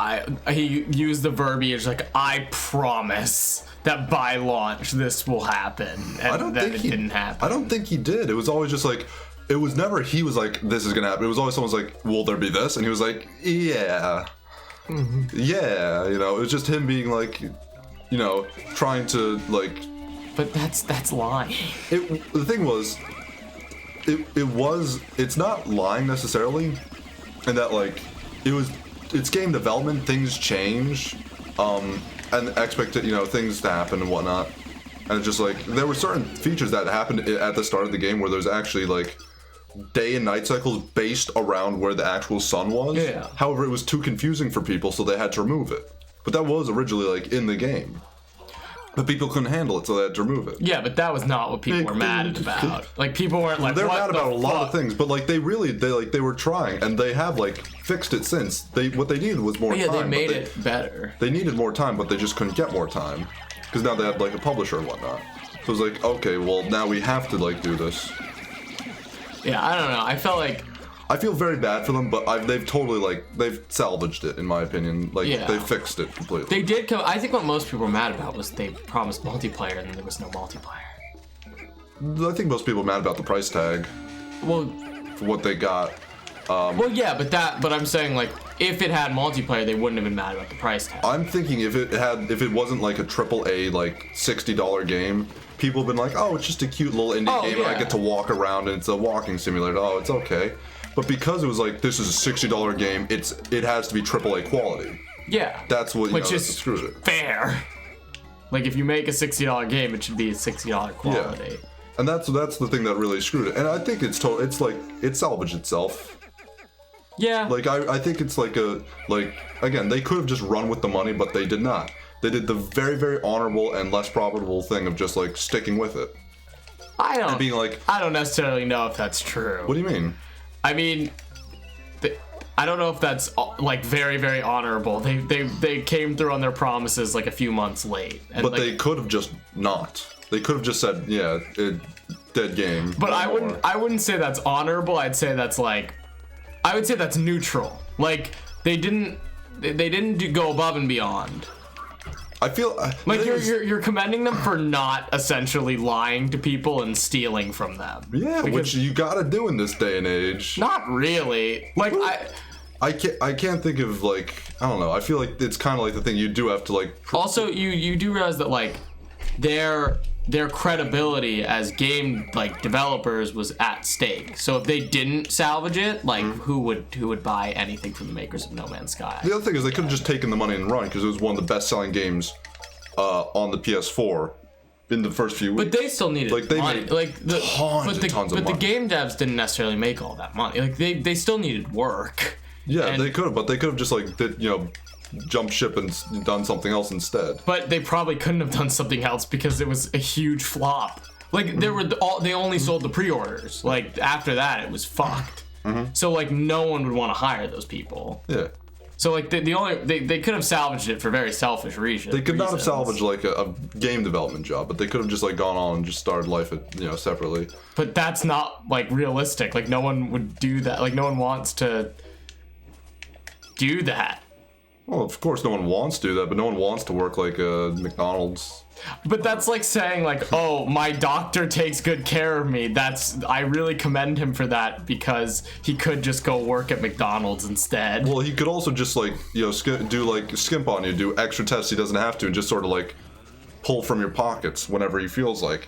he used the verbiage like, I promise that by launch this will happen, and then it didn't happen. I don't think he did. It was always just like, it was never he was like, this is gonna happen. It was always someone's like, will there be this? And he was like, yeah, yeah. You know, it was just him being like, you know, trying to like. But that's lying. The thing was. It's not lying necessarily, and that like it's game development, things change, and things to happen and whatnot, and it's just like there were certain features that happened at the start of the game where there's actually like day and night cycles based around where the actual sun was. Yeah. However, it was too confusing for people, so they had to remove it. But that was originally like in the game. But people couldn't handle it, so they had to remove it. Yeah, but that was not what people were mad about. Like, people weren't like, They're what mad the about a lot of fuck? things, but like they were trying, and they have like fixed it since. What they needed was more Yeah, time. they but made it better. They needed more time, but they just couldn't get more time because now they had like a publisher and whatnot. So it was like, okay, well now we have to like do this. Yeah, I don't know. I felt like I feel very bad for them, but they've totally like they've salvaged it in my opinion. Like Yeah. they fixed it completely. they did come. I think what most people were mad about was they promised multiplayer and there was no multiplayer. I think most people are mad about the price tag Well, for what they got. yeah, but I'm saying like if it had multiplayer, they wouldn't have been mad about the price tag. I'm thinking if it wasn't like a AAA like $60 game, people have been like, oh, it's just a cute little indie game and I yeah. get to walk around and it's a walking simulator. Oh, it's okay. But because it was like this is a $60 game, it has to be AAA quality. Yeah, That's what which that's is what screwed it. fair. Like if you make a $60 game, it should be a $60 quality. Yeah. And that's the thing that really screwed it. And I think it's like it salvaged itself. Yeah. Like I think it's like again, they could have just run with the money, but they did not. They did the very, very honorable and less profitable thing of just like sticking with it. I don't. And being like, I don't necessarily know if that's true. what do you mean? I mean, I don't know if that's like very, very honorable. They came through on their promises like a few months late. And, But like, they could have just not. They could have just said, yeah, dead game. But no more. I wouldn't say that's honorable. I'd say that's like, I would say that's neutral. Like they didn't go above and beyond. I feel Like it is- you're commending them for not essentially lying to people and stealing from them. yeah, Because- which you gotta do in this day and age. Not really. Like I can't think of like I don't know. I feel like it's kind of like the thing you do have to like. also you do realize that like their credibility as game like developers was at stake. So if they didn't salvage it, like who would buy anything from the makers of No Man's Sky? The other thing is they could have just taken the money and run because it was one of the best-selling games on the PS4 in the first few weeks. But they still needed Like, they money. made Like the tons of but the money. game devs didn't necessarily make all that money. Like they still needed work. Yeah, And- they could have, but they could have just like jumped ship and done something else instead. But they probably couldn't have done something else because it was a huge flop. Like they only sold the pre-orders. Like after that, it was fucked. So like no one would want to hire those people. Yeah, So like they could have salvaged it for very selfish reasons. they could not have salvaged like a game development job, but they could have just like gone on and just started life separately. But that's not like realistic. Like no one would do that. Like no one wants to do that. Well, of course, no one wants to do that, but no one wants to work like McDonald's. But that's like saying like, oh, my doctor takes good care of me. I really commend him for that because he could just go work at McDonald's instead. Well, he could also just like skimp on you, do extra tests he doesn't have to, and just sort of like pull from your pockets whenever he feels like.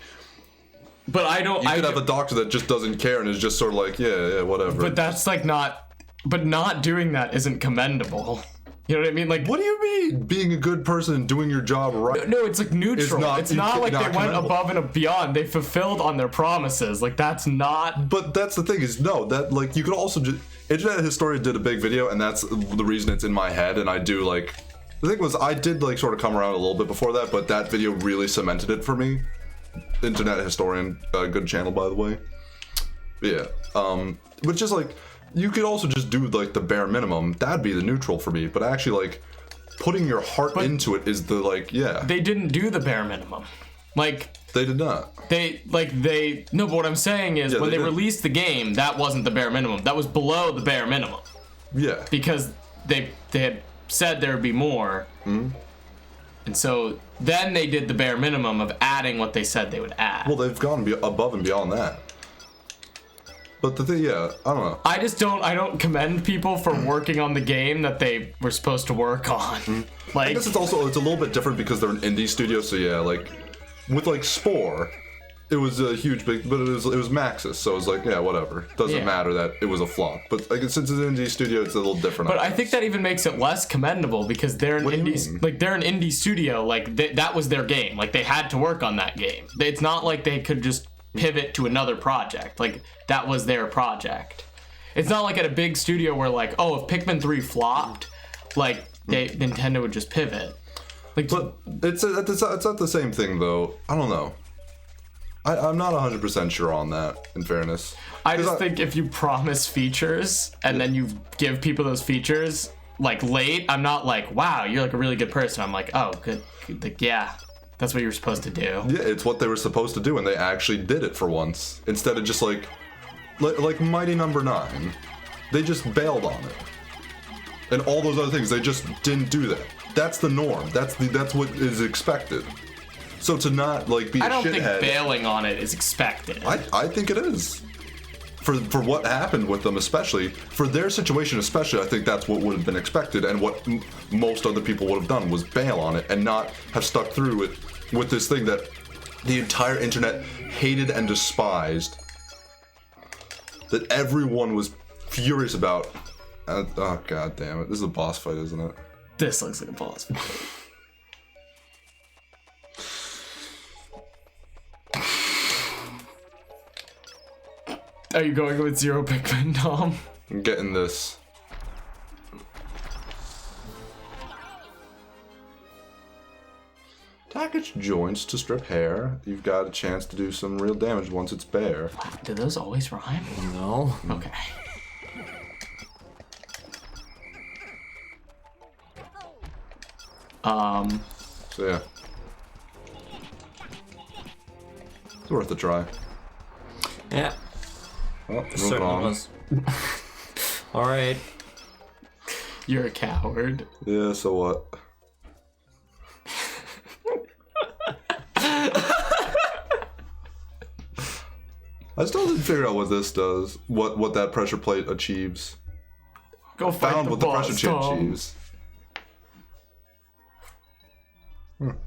But I don't. You could have a doctor that just doesn't care and is just sort of like, yeah, whatever. But that's like not. But not doing that isn't commendable. You know what I mean? Like, what do you mean? Being a good person and doing your job right? no, it's like neutral. It's not like they went commendable. above and beyond. They fulfilled on their promises. Like that's not. But that's the thing is, no, that like you could also just. Internet Historian did a big video, and that's the reason it's in my head. And I do like. The thing was, I did like sort of come around a little bit before that, but that video really cemented it for me. Internet Historian, good channel by the way. Yeah, but just like. You could also just do like the bare minimum. That'd be the neutral for me. But actually, like putting your heart into it is the like, yeah. They didn't do the bare minimum. Like They did not. No. But what I'm saying is, when they did. released the game, that wasn't the bare minimum. That was below the bare minimum Yeah. because they had said there would be more. And so then they did the bare minimum of adding what they said they would add. Well, they've gone above and beyond that. But the thing, yeah, I don't know. I don't commend people for working on the game that they were supposed to work on. Like, I guess it's a little bit different because they're an indie studio. So yeah, like with like Spore, it was a huge big, but it was Maxis, so it was like, yeah, whatever. Doesn't matter that it was a flop. But like since it's an indie studio, it's a little different. But I think that even makes it less commendable because they're an What do you indie, mean? like they're an indie studio. Like that was their game. Like they had to work on that game. It's not like they could just pivot to another project. Like that was their project. It's not like at a big studio where like, oh, if Pikmin 3 flopped, like Nintendo would just pivot. Like, But it's not the same thing, though. I don't know. I'm not 100% sure on that, in fairness. I just think if you promise features and then you give people those features like late, I'm not like, wow, you're like a really good person. I'm like, oh, good. Like, yeah, that's what you were supposed to do. Yeah, it's what they were supposed to do, and they actually did it for once. Instead of just like Mighty Number 9. They just bailed on it. And all those other things, they just didn't do that. That's the norm. That's what is expected. So to not like be a shithead. I don't think bailing on it is expected. I think it is. For what happened with them, especially for their situation, especially, I think that's what would have been expected, and what most other people would have done was bail on it and not have stuck through it with this thing that the entire internet hated and despised, that everyone was furious about. Oh god damn it! This is a boss fight, isn't it? This looks like a boss fight. Are you going with 0 Pikmin, Tom? I'm getting this. Package joints to strip hair. You've got a chance to do some real damage once it's bare. Do those always rhyme? No. Okay. So yeah. It's worth a try. Yeah. Well, It moving certainly on. was. All right. You're a coward. Yeah, so what? I still didn't figure out what this does. What that pressure plate achieves. Go fight Found the what the boss, pressure plate Tom. achieves.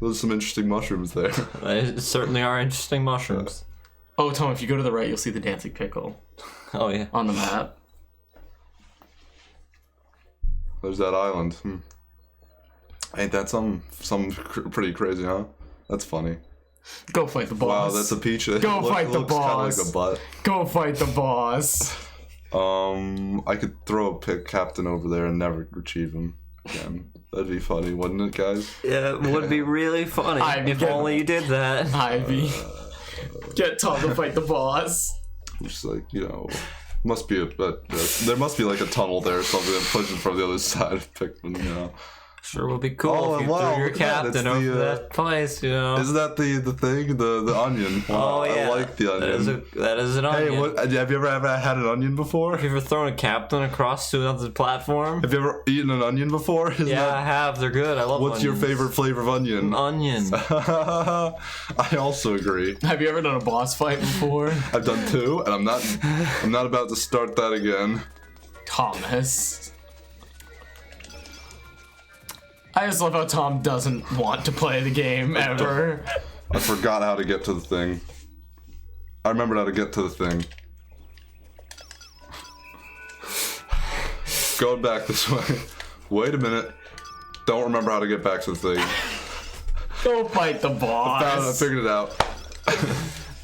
Those are some interesting mushrooms there. They certainly are interesting mushrooms. Oh, Tom, if you go to the right, you'll see the dancing pickle Oh yeah. on the map. There's that island. Ain't that some pretty crazy, huh? That's funny. Go fight the Wow, boss. that's a peach. It Go fight the looks kind of boss. like a butt. Go fight the boss. I could throw a pick captain over there and never retrieve him again. That'd be funny, wouldn't it, guys? Yeah, it would be really funny if only you did that. Ivy. Get Tom to fight the boss. Just like, must be there must be like a tunnel there or something that pushes from the other side of Pikmin, Sure would be cool Oh, if you wow, threw your look at that. captain It's over the, that place, Isn't that the thing? The onion. Wow, Oh yeah. I like the onion. That is an onion. Hey, have you ever had an onion before? Have you ever thrown a captain across to another platform? Have you ever eaten an onion before? Yeah, I have. They're good. I love What's your onions. favorite flavor of onion? Onion. I also agree. Have you ever done a boss fight before? I've done 2, and I'm not about to start that again. Thomas. I just love how Tom doesn't want to play the game ever. I forgot how to get to the thing. I remembered how to get to the thing. Going back this way. Wait a minute. Don't remember how to get back to the thing. Go fight the boss. Found it, I figured it out.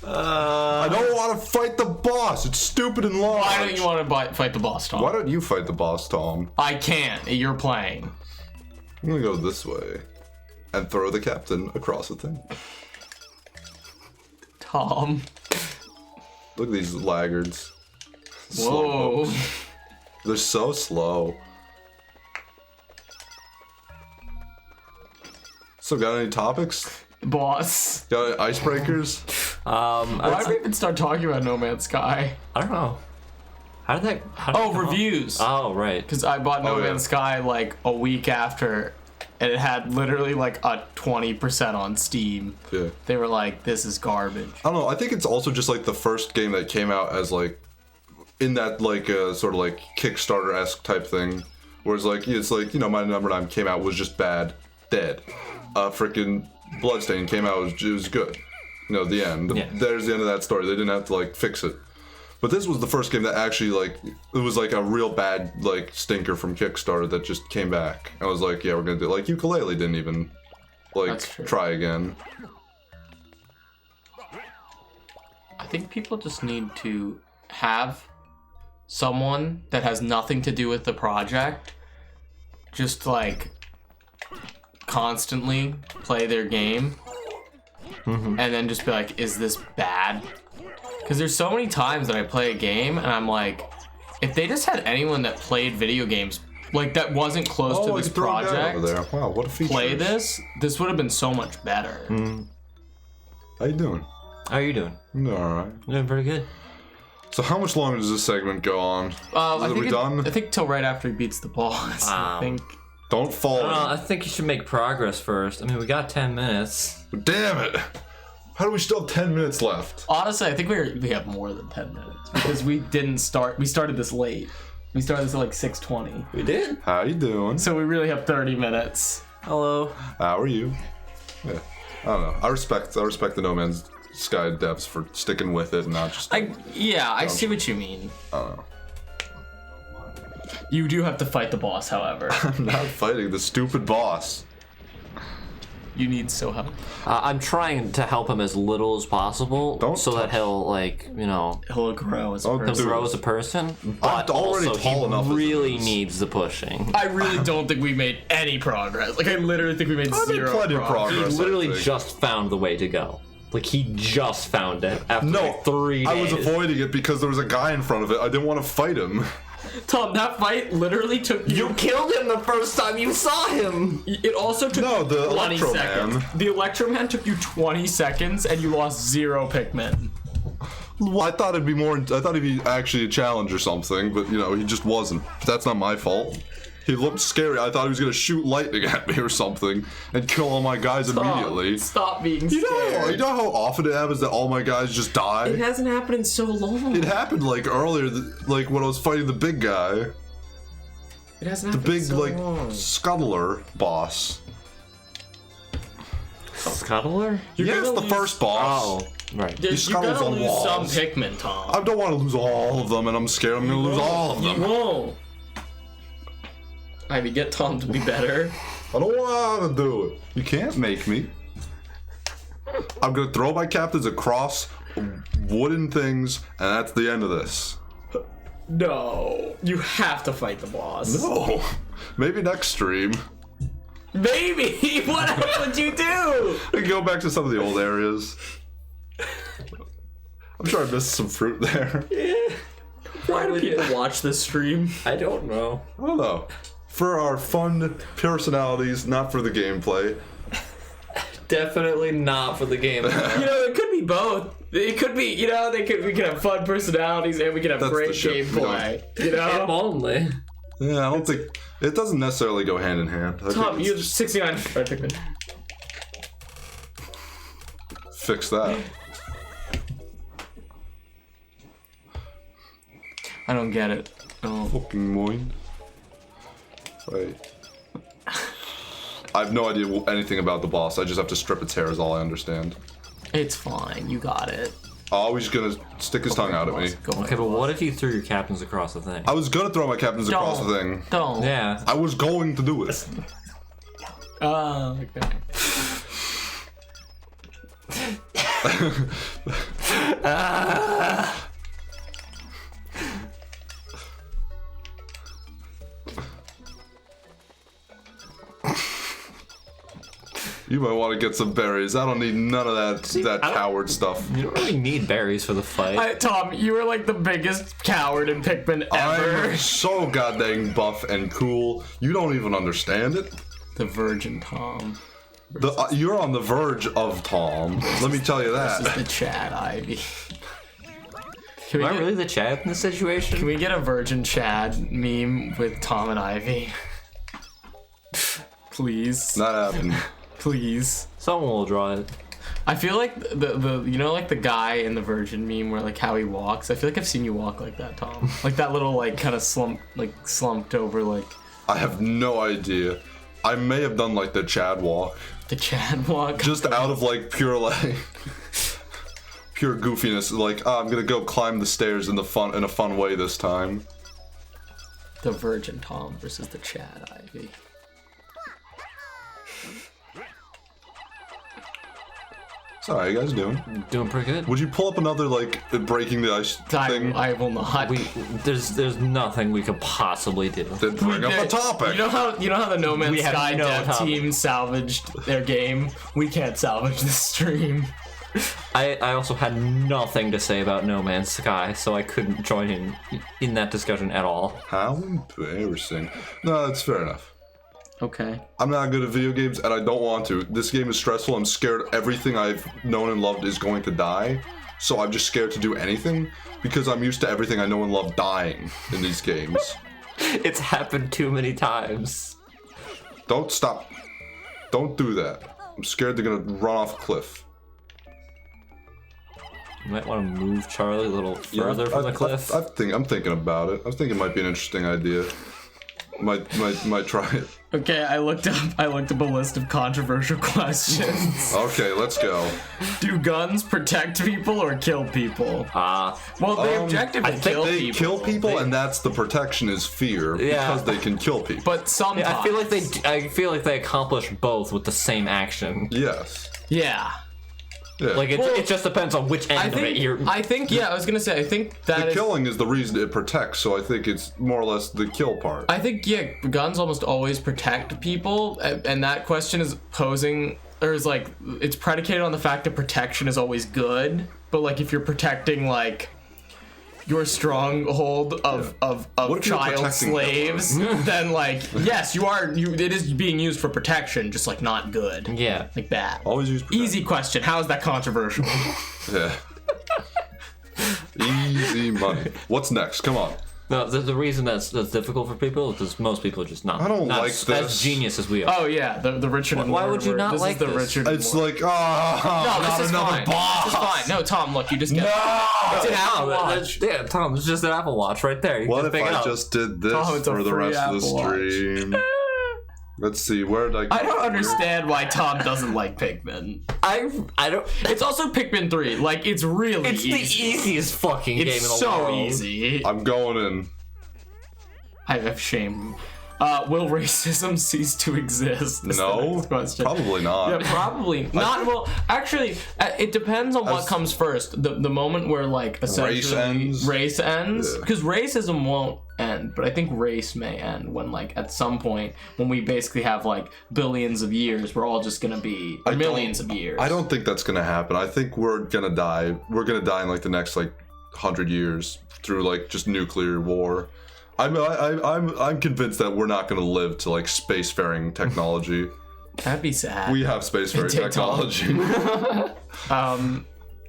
I don't want to fight the boss. It's stupid and large. Why don't you want to fight the boss, Tom? Why don't you fight the boss, Tom? I can't. You're playing. I'm gonna go this way and throw the captain across the thing. Tom. Look at these laggards. Whoa. Slow. They're so slow. So, got any topics? Boss. Got any icebreakers? Why did we even start talking about No Man's Sky? I don't know. How did that? Oh, reviews. Oh, right. Because I bought No Oh, yeah. Man's Sky like a week after, and it had literally like a 20% on Steam. Yeah. They were like, this is garbage. I don't know. I think it's also just like the first game that came out as like in that like sort of like Kickstarter-esque type thing, whereas like it's like My Number 9 came out was just bad, dead. Freaking Bloodstain came out it was good. The end. Yeah. There's the end of that story. They didn't have to like fix it. But this was the first game that actually like it was like a real bad like stinker from Kickstarter that just came back. I was like, yeah, we're gonna do it. Like Ukulele didn't even like That's true. try again. I think people just need to have someone that has nothing to do with the project just like constantly play their game and then just be like, is this bad? Because there's so many times that I play a game and I'm like, if they just had anyone that played video games like that wasn't close to this project over there. Wow, what a feature. play this would have been so much better. How you doing? How are you doing? Alright. Doing pretty good. So how much longer does this segment go on? Are we done? I think till right after he beats the boss. I think. Don't fall. I think you should make progress first. I mean, we got 10 minutes. Damn it! How do we still have 10 minutes left? Honestly, I think we have more than 10 minutes because we started this late. We started this at like 6:20. We did? How you doing? So we really have 30 minutes. Hello. How are you? Yeah. I don't know. I respect the No Man's Sky devs for sticking with it and not just. I see what you mean. I don't know. You do have to fight the boss, however. I'm not fighting the stupid boss. You need so help. I'm trying to help him as little as possible, so that touch- he'll like, you know, He'll grow as a Don't person. do grow it. as a person. But already also tall enough he as it really is. needs the pushing. I really don't think we made any progress. Like I literally think we made I made zero plenty of He progress. literally I think. just found the way to go. Like he just found it after No, like 3 days. I was avoiding it because there was a guy in front of it. I didn't want to fight him. Tom, that fight literally took you. You killed him the first time you saw him. It also took No, you the 20 Electro seconds. Man. The Electro Man took you 20 seconds and you lost 0 Pikmin. Well, I thought he'd be actually a challenge or something, but you know, he just wasn't. That's not my fault. He looked scary. I thought he was gonna shoot lightning at me or something and kill all my guys immediately. Stop being You scared. know how often it happens that all my guys just die? It hasn't happened in so long. It happened like earlier, like when I was fighting the big guy, It hasn't the happened big so like long. scuttler boss. Scuttler? Yes, gonna the lose- first boss. Oh, right. You're scuttles gonna on lose some walls. Pikmin, Tom. I don't want to lose all of them, and I'm scared I'm gonna lose all of You them. won't. Ivy, get Tom to be better. I don't want to do it. You can't make me. I'm gonna throw my captains across wooden things, and that's the end of this. No. You have to fight the boss. No. Maybe next stream. Maybe! What else would you do? We can go back to some of the old areas. I'm sure I missed some fruit there. Why do people watch this stream? I don't know. I don't know. For our fun personalities, not for the gameplay. Definitely not for the game. You know, it could be both. It could be, you know, we could have fun personalities and we could have That's great the shit. gameplay. You If know? only. Yeah, I don't think it doesn't necessarily go hand in hand. I Tom, think you it's- have 69 red Pikmin. fix that. I don't get it. Oh. Fucking moin. Wait. I have no idea anything about the boss. I just have to strip its hair is all I understand. It's fine. You got it. Oh, he's gonna stick his tongue out at me. Go Okay, but what if you threw your captains across the thing? I was gonna throw my captains across Don't. the thing. Don't. Yeah. I was going to do it. Oh, okay. You might want to get some berries. I don't need none of that coward stuff. You don't really need berries for the fight. Tom, you were like the biggest coward in Pikmin ever. I'm so goddamn buff and cool. You don't even understand it. The Virgin Tom. You're on the verge of Tom. Let me tell you This is that. the Chad Ivy. Can we, Am I get, really the Chad in this situation? can we get a Virgin Chad meme with Tom and Ivy? Please. Not happening. Please. Someone will draw it. I feel like the you know like the guy in the Virgin meme where like how he walks. I feel like I've seen you walk like that, Tom. Like that little like kind of slumped over like I have no idea. I may have done like the Chad walk. the Chad walk. Just out of like pure like pure goofiness. Like, I'm gonna go climb the stairs in a fun way this time. The Virgin Tom versus the Chad Ivy. How are you guys doing? Doing pretty good. Would you pull up another, like, breaking the ice thing? I will not. There's nothing we could possibly do. Then bring up a topic. You know how the No Man's We have Sky no dev topic. team salvaged their game? We can't salvage the stream. I also had nothing to say about No Man's Sky, so I couldn't join in that discussion at all. How embarrassing. No, that's fair enough. Okay. I'm not good at video games, and I don't want to. This game is stressful. I'm scared everything I've known and loved is going to die. So I'm just scared to do anything, because I'm used to everything I know and love dying in these games. It's happened too many times. Don't stop. Don't do that. I'm scared they're gonna run off a cliff. You might want to move Charlie a little further from the cliff. I'm thinking about it. I think it might be an interesting idea. Might try it. Okay, I looked up a list of controversial questions. Okay, let's go. Do guns protect people or kill people? Well, they objectively kill They people. kill people, and that's the protection is fear, Yeah. because they can kill people. But sometimes. I feel like they accomplish both with the same action. Yes. Yeah. Yeah. Like it just depends on which end of it you're. I think that the is. killing is the reason it protects, so I think it's more or less the kill part. I think, yeah, guns almost always protect people, and that question is posing, or is like, it's predicated on the fact that protection is always good, but like if you're protecting like your stronghold of What if you're child protecting slaves, then like, yes, it is being used for protection, just like not good. Yeah. Like that. Always use protection. Easy question. How is that controversial? Yeah. Easy money. What's next? Come on. No, the reason that's difficult for people is because most people are just not. I don't not like as this. genius as we are. Oh yeah, the Richard and Why Mortimer. would you not this like is the this? Richard It's and like, No, not this is another fine. boss. This is fine. No, Tom, look, you just get it's an Apple Watch. Yeah, Tom, it's just an Apple Watch right there. You What can if pick it I up. just did this Oh, it's a for the free rest of the Apple Watch. stream? Let's see, where did I don't understand why Tom doesn't like Pikmin. I don't. It's also Pikmin 3. Like, it's really It's easy. the easiest fucking game in the It's so world. easy. I'm going in. I have shame. Will racism cease to exist? Is the No, next question. probably not. Yeah, probably not. Well, actually, it depends on what comes first. The moment where like essentially race ends, because racism won't end, but I think race may end when like at some point when we basically have like billions of years, we're all just gonna be millions of years. I don't think that's gonna happen. I think we're gonna die. We're gonna die in like the next like 100 years through like just nuclear war. I'm convinced that we're not gonna live to like spacefaring technology. That'd be sad. We have spacefaring Take technology.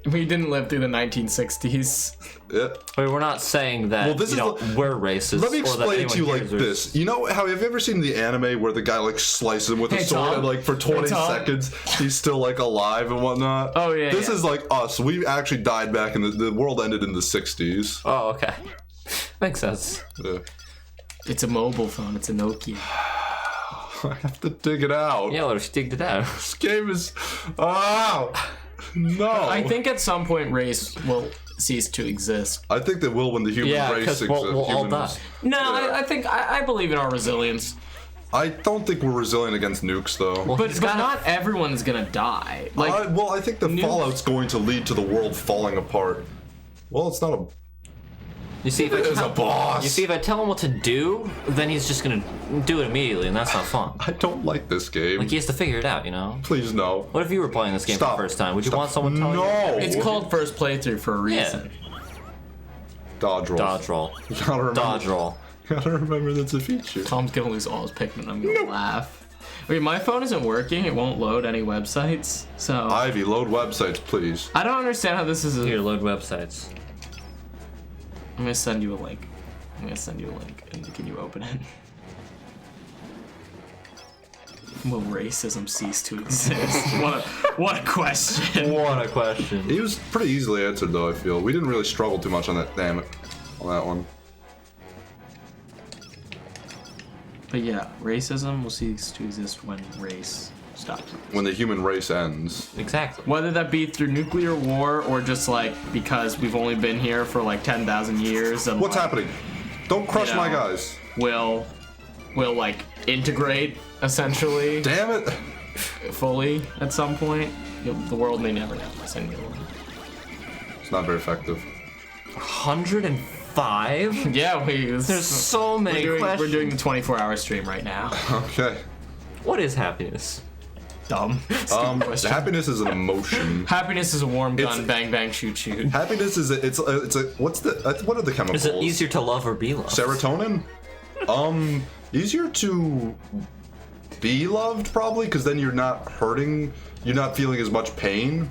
We didn't live through the 1960s. Yeah. I mean, we're not saying that we're racist. Let me or that explain it to you anyone like here is this. You know how have you ever seen the anime where the guy like slices him with a sword Tom. and like for 20 Tom. seconds he's still like alive and whatnot? Oh, yeah, This yeah. is like us. We actually died back in the world ended in the 60s. Oh, okay. Makes sense. Yeah. It's a mobile phone. It's a Nokia. I have to dig it out. Yeah, let's dig it out. This game is no. I think at some point race will cease to exist. I think they will when the human Yeah, race 'cause exists. we'll all die. No, I think I believe in our resilience. I don't think we're resilient against nukes though. But not everyone's gonna die. Like I think the fallout's going to lead to the world falling apart. Well, it's not a. You see, if I There's a boss. You see, if I tell him what to do, then he's just gonna do it immediately, and that's not fun. I don't like this game. Like he has to figure it out, you know. Please no. What if you were playing this game Stop. for the first time? Would you want someone telling you? No. it's called first playthrough for a reason. Dodge roll. Dodge roll. You gotta remember. Dodge roll. Gotta remember that's a feature. Tom's gonna lose all his Pikmin. I'm gonna laugh. Wait, my phone isn't working. It won't load any websites. So Ivy, load websites, please. I don't understand how this is. Here, load websites. I'm gonna send you a link. And can you open it? Will racism cease to exist? What a question. What a question. He was pretty easily answered though. I feel we didn't really struggle too much on that. Damn it, on that one. But yeah, racism will cease to exist when race stops. When the human race ends. Exactly. Whether that be through nuclear war or just like because we've only been here for like 10,000 years and What's like, happening? Don't crush you my know, guys. Will like integrate essentially. Damn it. fully at some point. The world may never know this anymore. It's not very effective. 105? Yeah, There's so many questions. We're doing the 24-hour stream right now. Okay. What is happiness? Dumb. Happiness is an emotion. Happiness is a warm gun, It's- bang bang shoot shoot. Happiness is what are the chemicals? Is it easier to love or be loved? Serotonin? Easier to be loved probably, because then you're not hurting, you're not feeling as much pain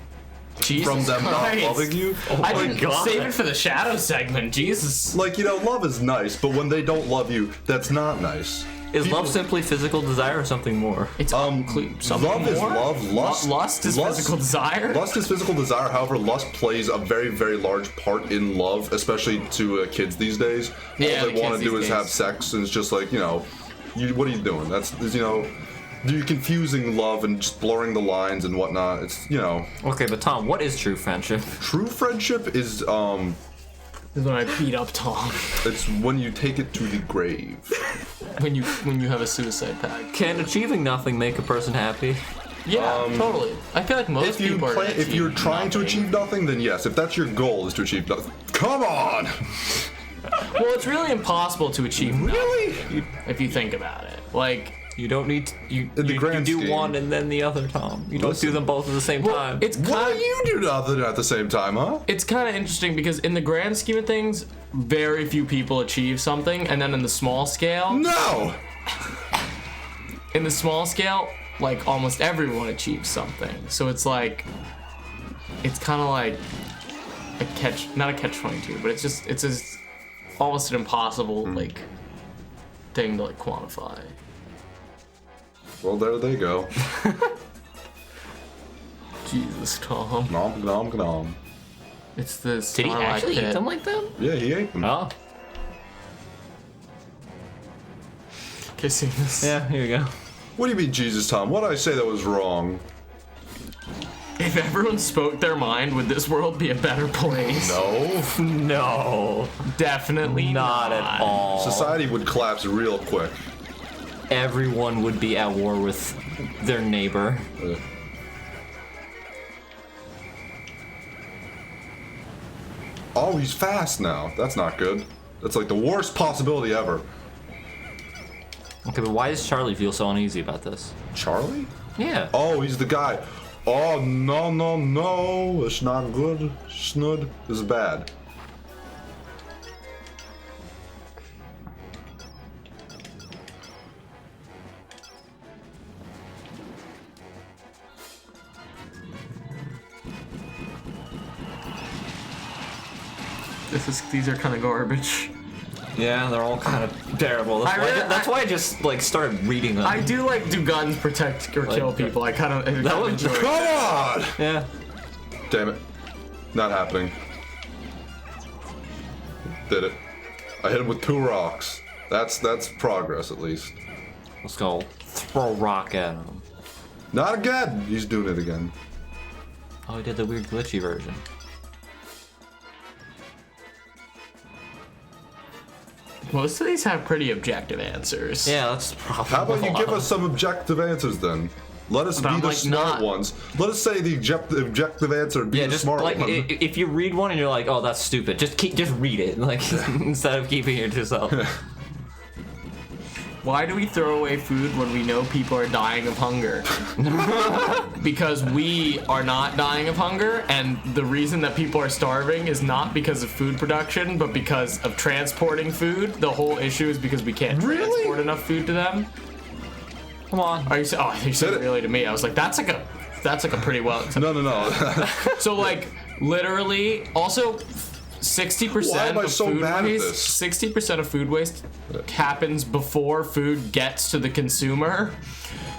Jesus from them not Christ. loving you. I my didn't God. save it for the shadow segment. Jesus. Like, love is nice, but when they don't love you, that's not nice. Is love simply physical desire or something more? It's Love is love. Lust is physical desire. Lust is physical desire. However, lust plays a very, very large part in love, especially to kids these days. Yeah, All they the want kids to do these is days. have sex, and it's just like, what are you doing? You're confusing love and just blurring the lines and whatnot. It's, Okay, but Tom, what is true friendship? true friendship is, This is when I beat up Tom. it's when you take it to the grave. when you have a suicide pact. Can achieving nothing make a person happy? Yeah, totally. I feel like most people are. If you're trying to achieve nothing, then yes. If that's your goal, is to achieve nothing. Come on! Well, it's really impossible to achieve. Really? If you think about it, like You don't need to, you the grand do scheme. one and then the other, Tom. You don't Listen. do them both at the same time. it's What kind do of you do nothing at the same time, huh? it's kind of interesting because in the grand scheme of things, very few people achieve something, and then in the small scale, No! like almost everyone achieves something. So it's like, it's kind of like not a catch-22, but it's almost an impossible like thing to like quantify. Well, there they go. Jesus, Tom. Nom, nom, nom. It's this. Did he actually eat them like that? Yeah, he ate them. Oh. Okay, see this. Yeah, here you go. What do you mean, Jesus, Tom? What did I say that was wrong? If everyone spoke their mind, would this world be a better place? No. No. Definitely Not at all. Society would collapse real quick. Everyone would be at war with their neighbor. Oh, he's fast now. That's not good. That's like the worst possibility ever. Okay, but why does Charlie feel so uneasy about this? Charlie? Yeah. Oh, he's the guy. Oh, no, no, no. It's not good. Snud. This is bad. These are kind of garbage. Yeah, they're all kind of terrible. That's why I just like started reading them. I do like, do guns protect or kill people? I kind of was- enjoy it. Come on! Yeah. Damn it. Not happening. Did it. I hit him with 2 rocks. That's progress, at least. Let's go throw a rock at him. Not again! He's doing it again. Oh, he did the weird glitchy version. Most of these have pretty objective answers. Yeah, that's probably. How about you a give lot. us some objective answers then? Let us But be I'm, the like, smart not- ones. Let us say the objective answer and be Yeah, the just smart like one. if you read one and you're like, oh, that's stupid. Just read it, like instead of keeping it to yourself. Why do we throw away food when we know people are dying of hunger? Because we are not dying of hunger, and the reason that people are starving is not because of food production, but because of transporting food. The whole issue is because we can't transport enough food to them. Come on. Are you? Oh, you said Did it it. really to me. I was like, that's like a pretty well. No. So like, literally, also. 60% Why am I of so food bad at waste. this? 60% of food waste happens before food gets to the consumer.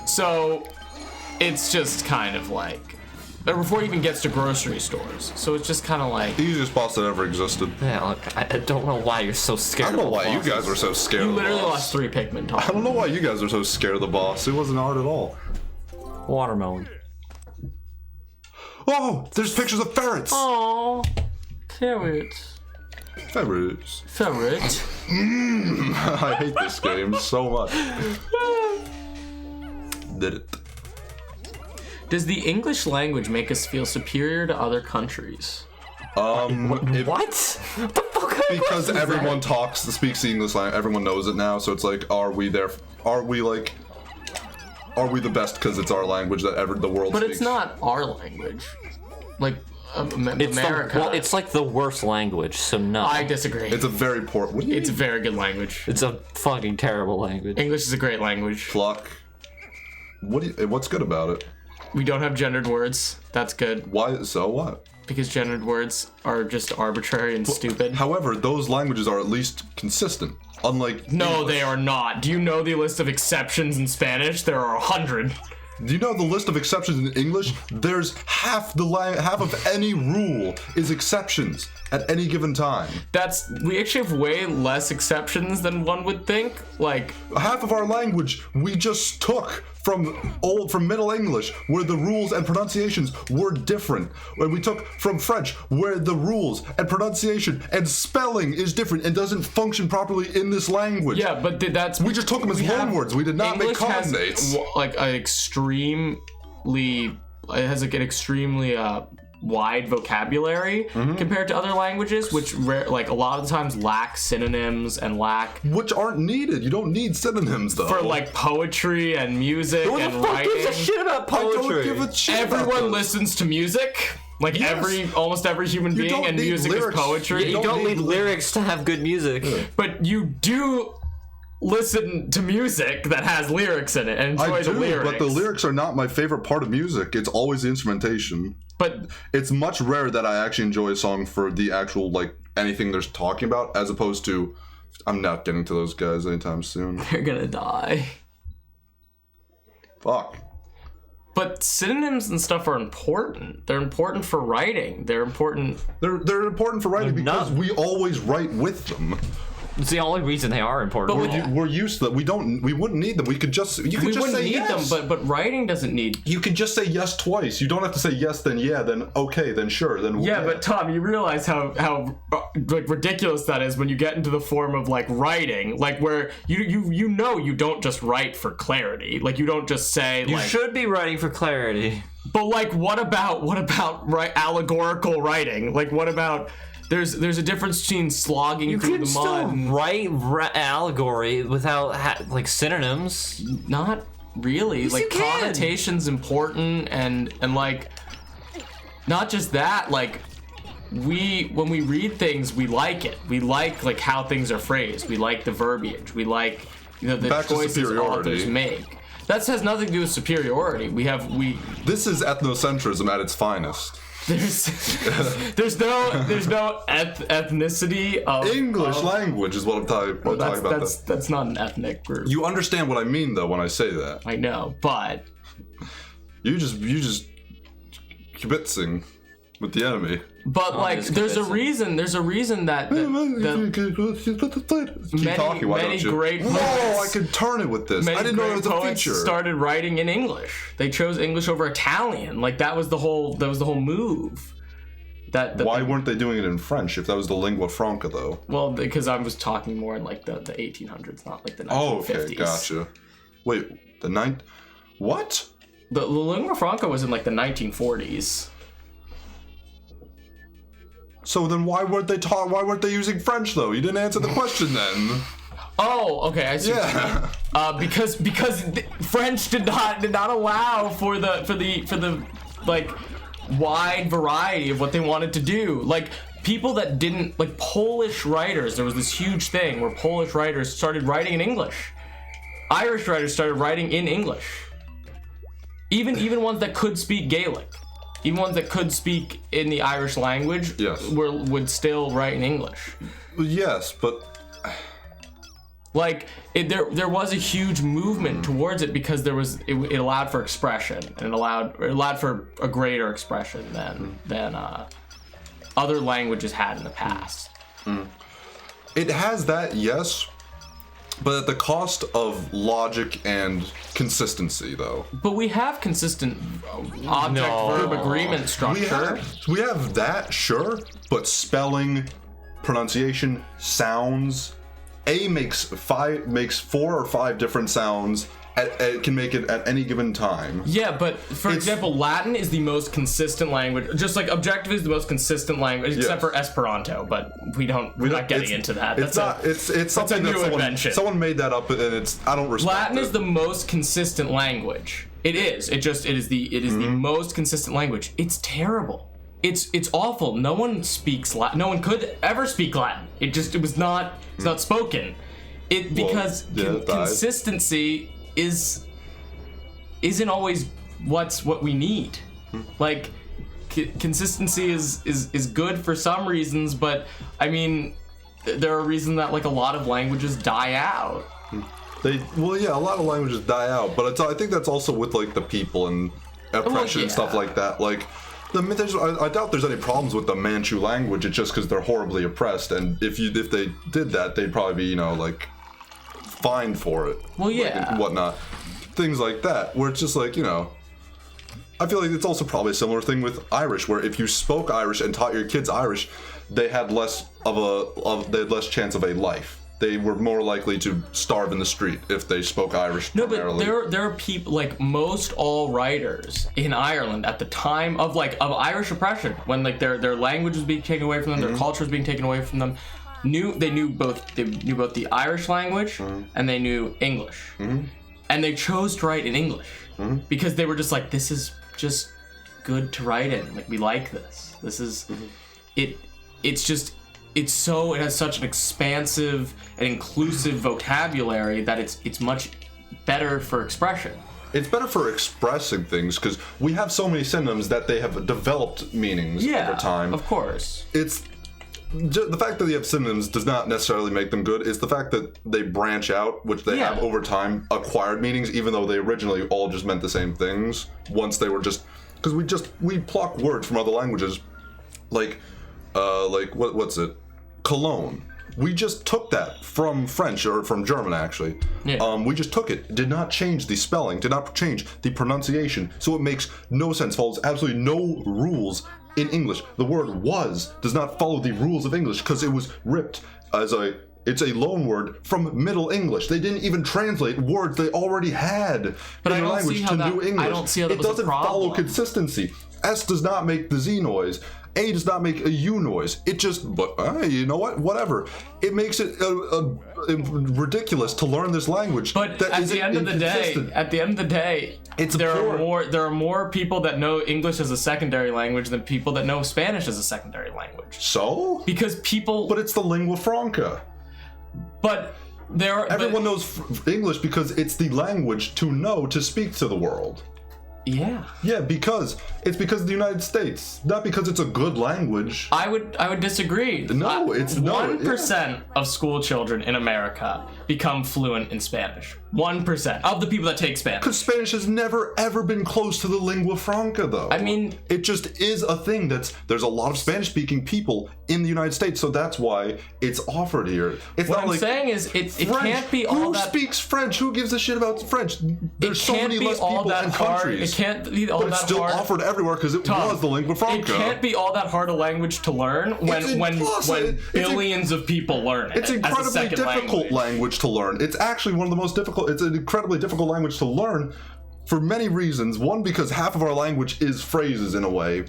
So it's just kind of like, or before it even gets to grocery stores. So it's just kind of like, Easiest boss that ever existed. Yeah, look, I don't know why you're so scared. I don't know of why you bosses. guys were so scared you of the literally boss. lost 3 Pikmin, Tom. I don't know why you guys were so scared of the boss. It wasn't hard at all. Watermelon. Oh, there's pictures of ferrets. Aww. Ferret. Ferrets. Ferret. I hate this game so much. Did it. Does the English language make us feel superior to other countries? What? What the fuck? Kind of Because question is everyone that? speaks the English language, everyone knows it now, so it's like, are we the best because it's our language that the world But speaks? it's not our language. Like, It's America. it's like the worst language, so no. I disagree. It's a very poor. What do you It's a mean? very good language. It's a fucking terrible language. English is a great language. Pluck. What's good about it? We don't have gendered words. That's good. Why? So what? Because gendered words are just arbitrary and stupid. However, those languages are at least consistent. Unlike No, English. they are not. Do you know the list of exceptions in Spanish? There are 100. Do you know the list of exceptions in English? There's half of any rule is exceptions at any given time. We actually have way less exceptions than one would think. Like, Half of our language we just took from Middle English, where the rules and pronunciations were different. When we took from French, where the rules and pronunciation and spelling is different and doesn't function properly in this language. yeah, but that's We just took them as we have- loanwords. We did not English make has, cognates. like an extremely wide vocabulary Mm-hmm. compared to other languages, which like a lot of the times lack synonyms and lack Which aren't needed. You don't need synonyms though. for like poetry and music Who and the fuck gives a writing. shit about I don't poetry? give a shit about Everyone those. listens to music. Like Yes. almost every human being, don't and need music lyrics. is poetry. You don't need lyrics to have good music. But you do listen to music that has lyrics in it and enjoy I do, the lyrics. but the lyrics are not my favorite part of music. It's always the instrumentation. But It's much rare that I actually enjoy a song for the actual, like, anything they're talking about, as opposed to, I'm not getting to those guys anytime soon. they're gonna die. Fuck. But synonyms and stuff are important. They're important for writing. They're important. They're important for writing They're because not. we always write with them. It's the only reason they are important. But We're used to that. We wouldn't need them. You could just We say wouldn't need yes. them, but writing doesn't need. You could just say yes twice. You don't have to say yes, then yeah, then okay, then sure, then Yeah, but Tom, you realize how like ridiculous that is when you get into the form of like writing, like where you know you don't just write for clarity, like you don't just say you like. should be writing for clarity. But like, what about allegorical writing? Like, what about there's a difference between slogging You through can the mud. still write allegory without like synonyms. Not really. Yes, Like you can. connotation's important, and like not just that. Like when we read things, we like it. We like how things are phrased. We like the verbiage. We like the Back to choices superiority. authors make. That has nothing to do with superiority. This is ethnocentrism at its finest. There's no ethnicity of English language is what I'm talking about. That's not an ethnic group. You understand what I mean, though, when I say that. I know, but You just kibitzing with the enemy. like just there's a convincing. reason that Keep talking, why many don't you? great Whoa, poets- I could turn it with this. I many didn't know it great was a poets feature. started writing in English. They chose English over Italian. Like that was the whole move. Why weren't they doing it in French if that was the lingua franca, though? Well, because I was talking more in like the 1800s, not like the 1950s. Oh, okay, gotcha. Wait, what? The lingua franca was in like the 1940s. So then why weren't they using French, though? You didn't answer the question then. Oh, okay, I see. Yeah. Because French did not allow for the like wide variety of what they wanted to do. Like people that didn't like Polish writers, there was this huge thing where Polish writers started writing in English. Irish writers started writing in English. Even ones that could speak Gaelic. Even ones that could speak in the Irish language Yes. would still write in English. Yes, but Like there was a huge movement towards it because it allowed for expression and it allowed for a greater expression than other languages had in the past. it has that, yes, but at the cost of logic and consistency, though. But we have consistent object-verb agreement structure. We have that, sure, but spelling, pronunciation, sounds. A makes 4 or 5 different sounds can make it at any given time. Yeah, but for example, Latin is the most consistent language. Just like objective is the most consistent language, except for Esperanto. But we're not getting into that. It's something that someone made that up, and I don't respect Latin it. is the most consistent language. It is. It is the most consistent language. It's terrible. It's awful. No one speaks Latin. No one could ever speak Latin. It's not spoken. Because consistency isn't always what we need. Like consistency is good for some reasons, but I mean there are reasons that like a lot of languages die out. A lot of languages die out, but I think that's also with like the people and oppression and stuff like that. Like I doubt there's any problems with the Manchu language. It's just because they're horribly oppressed, and if they did that, they'd probably be like fined for it. Well, yeah, like, and whatnot, things like that. Where it's just like I feel like it's also probably a similar thing with Irish, where if you spoke Irish and taught your kids Irish, they had less chance of a life. They were more likely to starve in the street if they spoke Irish. No, primarily. But there are people like most all writers in Ireland at the time of Irish oppression, when like their language was being taken away from them, their culture was being taken away from them. They knew both the Irish language and they knew English, and they chose to write in English because they were just like, this is just good to write in. Like we like this. This is it. It has such an expansive and inclusive vocabulary that it's much better for expression. It's better for expressing things because we have so many synonyms that they have developed meanings over time. Of course. It's the fact that they have synonyms does not necessarily make them good. It's the fact that they branch out, which they have over time acquired meanings, even though they originally all just meant the same things. Once they were just because we pluck words from other languages, like what's it? Cologne. We just took that from French or from German, actually. Yeah. We just took it. Did not change the spelling. Did not change the pronunciation. So it makes no sense. Follows absolutely no rules in English. The word was does not follow the rules of English because it was ripped as it's a loan word from Middle English. They didn't even translate words they already had in their language to New English. I don't see how that it doesn't follow consistency. S does not make the Z noise. A does not make a U noise. It just, you know what? Whatever. It makes it ridiculous to learn this language. But at the end of the day, there are more people that know English as a secondary language than people that know Spanish as a secondary language. So? Because people. But it's the lingua franca. But everyone knows English because it's the language to speak to the world. Yeah. Yeah, because it's because of the United States, not because it's a good language. I would disagree. No, it's not. 1% of school children in America become fluent in Spanish. 1% of the people that take Spanish. Because Spanish has never ever been close to the lingua franca, though. I mean, it just is a thing there's a lot of Spanish-speaking people in the United States, so that's why it's offered here. It's what not I'm like saying is, it can't be all that. Who speaks French? Who gives a shit about French? There's so many less people in countries. It can't be all that hard. But it's still offered everywhere because it was the lingua franca. It can't be all that hard a language to learn when billions of people learn it. It's incredibly difficult language to learn. It's actually one of the most difficult. It's an incredibly difficult language to learn for many reasons. One, because half of our language is phrases in a way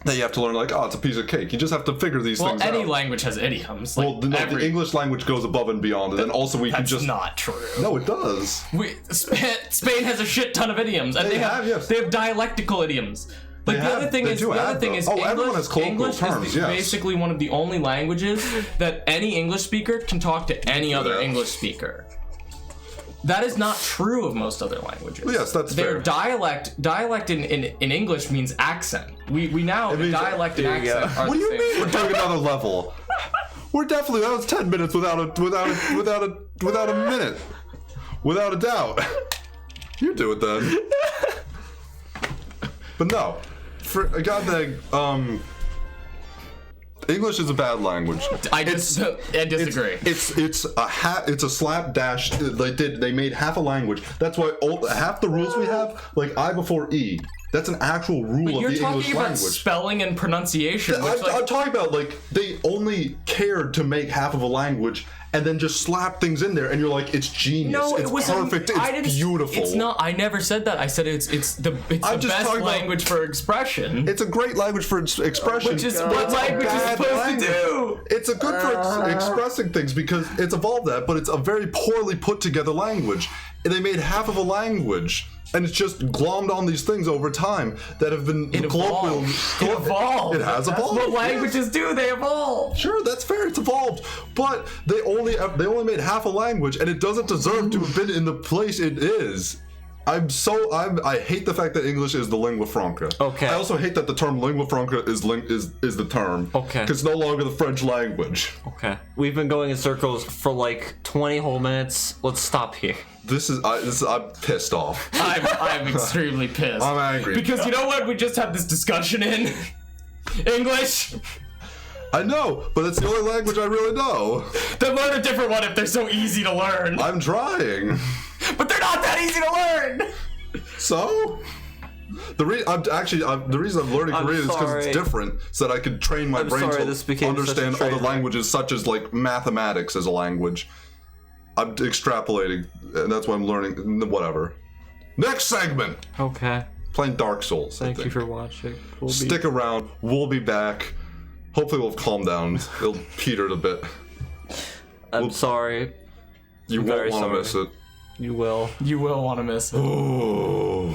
that you have to learn, like, it's a piece of cake. You just have to figure these things out. Well, any language has idioms. Like the English language goes above and beyond, and then also we can just... That's not true. No, it does. Spain has a shit ton of idioms, and they have dialectical idioms. Like the other thing is everyone has colloquial terms. Is basically one of the only languages that any English speaker can talk to any other English speaker. That is not true of most other languages. Well, yes, that's fair. Dialect in English means accent. We now dialect and accent are what do you the mean we're doing another level? We're definitely that was 10 minutes without a minute. Without a doubt. You do it then. But no. For goddamn English is a bad language. I disagree. It's a slapdash. They made half a language. That's why half the rules we have, like I before E, That's an actual rule But of you're the talking English about language. spelling and pronunciation. Which, I'm talking about, like, they only cared to make half of a language and then just slap things in there, and you're like, it's genius. no, it's it was perfect. It's beautiful. It's not. I never said that. I said it's the best language for expression. It's a great language for expression. Which is but what it's a language is bad supposed language. to do. It's a good for expressing things because it's evolved that, but it's a very poorly put together language. And they made half of a language. And it's just glommed on these things over time that have been colloquial. It evolved. It has evolved. That's what languages do. They evolve. Sure, that's fair. It's evolved, but they only made half a language, and it doesn't deserve to have been in the place it is. I hate the fact that English is the lingua franca. Okay. I also hate that the term lingua franca is the term. Okay. Because it's no longer the French language. Okay. We've been going in circles for like 20 whole minutes. Let's stop here. I'm pissed off. I'm extremely pissed. I'm angry. Because you know what? We just had this discussion in English. I know, but it's the only language I really know. Then learn a different one if they're so easy to learn. I'm trying. But they're not that easy to learn. So? The reason I'm learning Korean is because it's different, so that I could train my brain to understand other languages, such as like mathematics as a language. I'm extrapolating, and that's why I'm learning. Whatever. Next segment. Okay. Playing Dark Souls. Thank you for watching. Stick around. We'll be back. Hopefully, we'll have calmed down. It'll petered a bit. I'm sorry. You won't want to miss it. You will. You will want to miss it. Oh.